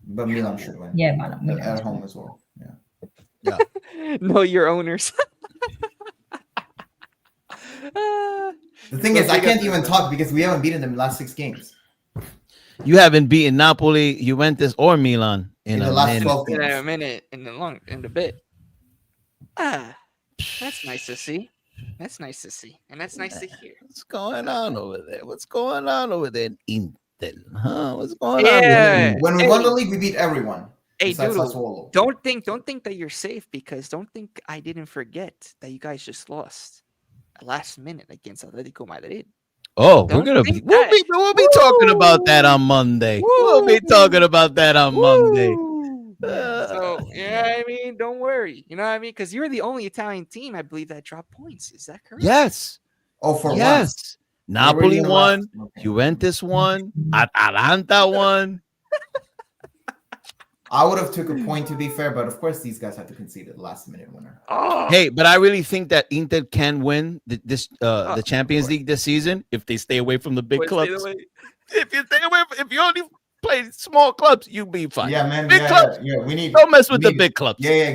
But Milan should win. Yeah, Milan at home as well. Yeah. Know your owners. The thing is, I can't even talk because we haven't beaten them in the last 6 games. You haven't beaten Napoli, Juventus, or Milan in the last 12 games. In a minute, in the bit. That's nice to see. That's nice to see, and that's nice to hear. What's going on over there? What's going on over there in Intel? Huh? What's going on? Yeah. When we won the league, we beat everyone. Hey, besides Doodle, Sassuolo. don't think that you're safe, because don't think I didn't forget that you guys just lost last minute against Atletico Madrid. Oh, we'll Don't be think that. we'll be talking about that on Monday. We'll be talking about that on Monday. Woo! Yeah. So, I mean, don't worry. You know what I mean? Because you're the only Italian team, I believe, that dropped points. Is that correct? Yes. Oh, for once. Yes. Napoli even won. left. Okay. Juventus won. Atalanta won. I would have took a point, to be fair, but of course these guys had to concede the last minute winner. Oh, Hey, but I really think that Inter can win the Champions course. League this season if they stay away from the big boys, stay clubs. away. If you stay away, if you only play small clubs, you'll be fine. Yeah, man. Big Yeah, clubs, yeah. We need. don't mess with we the need- big clubs. Yeah,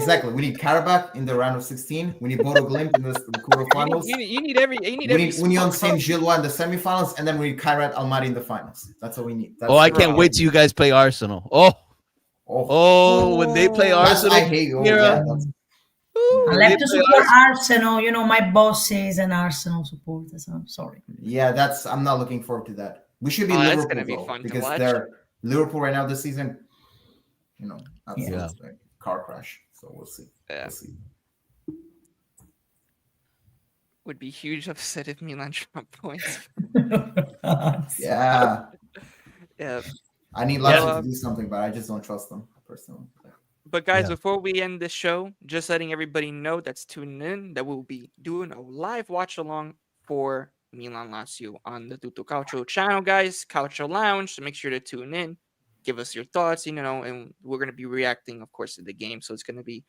that's tuning in, that we'll be doing a live watch along for Milan-Lazio on the Tutto Calcio channel, guys. Calcio Lounge. So make sure to tune in. Give us your thoughts, and we're going to be reacting, of course, to the game. So it's going to be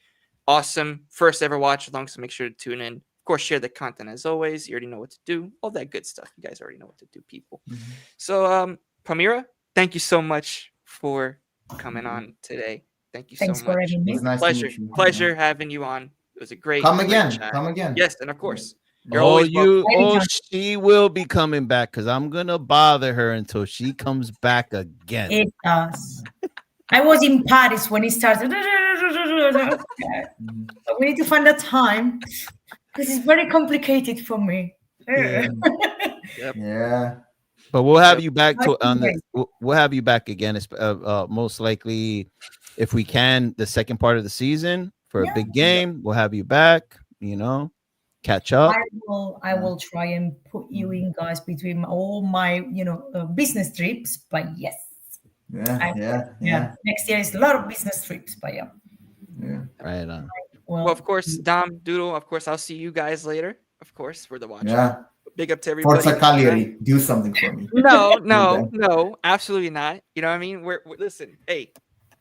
awesome. First ever watch along. So make sure to tune in. Of course, share the content as always. You already know what to do. All that good stuff. You guys already know what to do, people. Mm-hmm. So, Palmira, thank you so much for coming on today. Thank you Thanks so for much. having me. It's nice Pleasure, to meet you. pleasure having you on. It was a great Come great again. chat. Come again. Yes, and of course, you're Oh, always welcome. Anytime. she will be coming back because I'm gonna bother her until she comes back again. It does. I was in Paris when it started. Mhm. But we need to find a time because it's very complicated for me. Yeah. Yeah. But we'll have Yep. you back to on the. Okay. We'll have you back again. Most likely, if we can, the second part of the season for a Yeah. big game. We'll have you back. Catch up. I will try and put you in, guys, between all my business trips. But yes, Yeah. next year is a lot of business trips. But yeah, Right on. Well, of course, Dom, Doodle, of course, I'll see you guys later, of course, for the watch. Yeah. Big up to everybody. Forza Cagliari, do something for me. No, absolutely not. You know what I mean? We're listen, hey,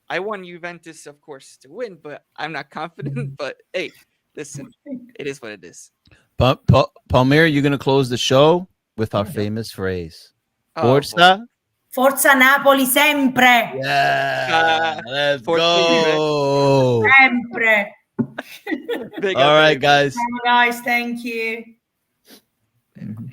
I want Juventus, of course, to win, but I'm not confident. But hey, listen, it is what it is. Palmira, you're gonna close the show with our famous phrase. Oh, Forza. Forza Napoli sempre, Yeah. Let's Forza go. sempre. Big All up, right, everybody. guys. Guys, thank you. Mhm.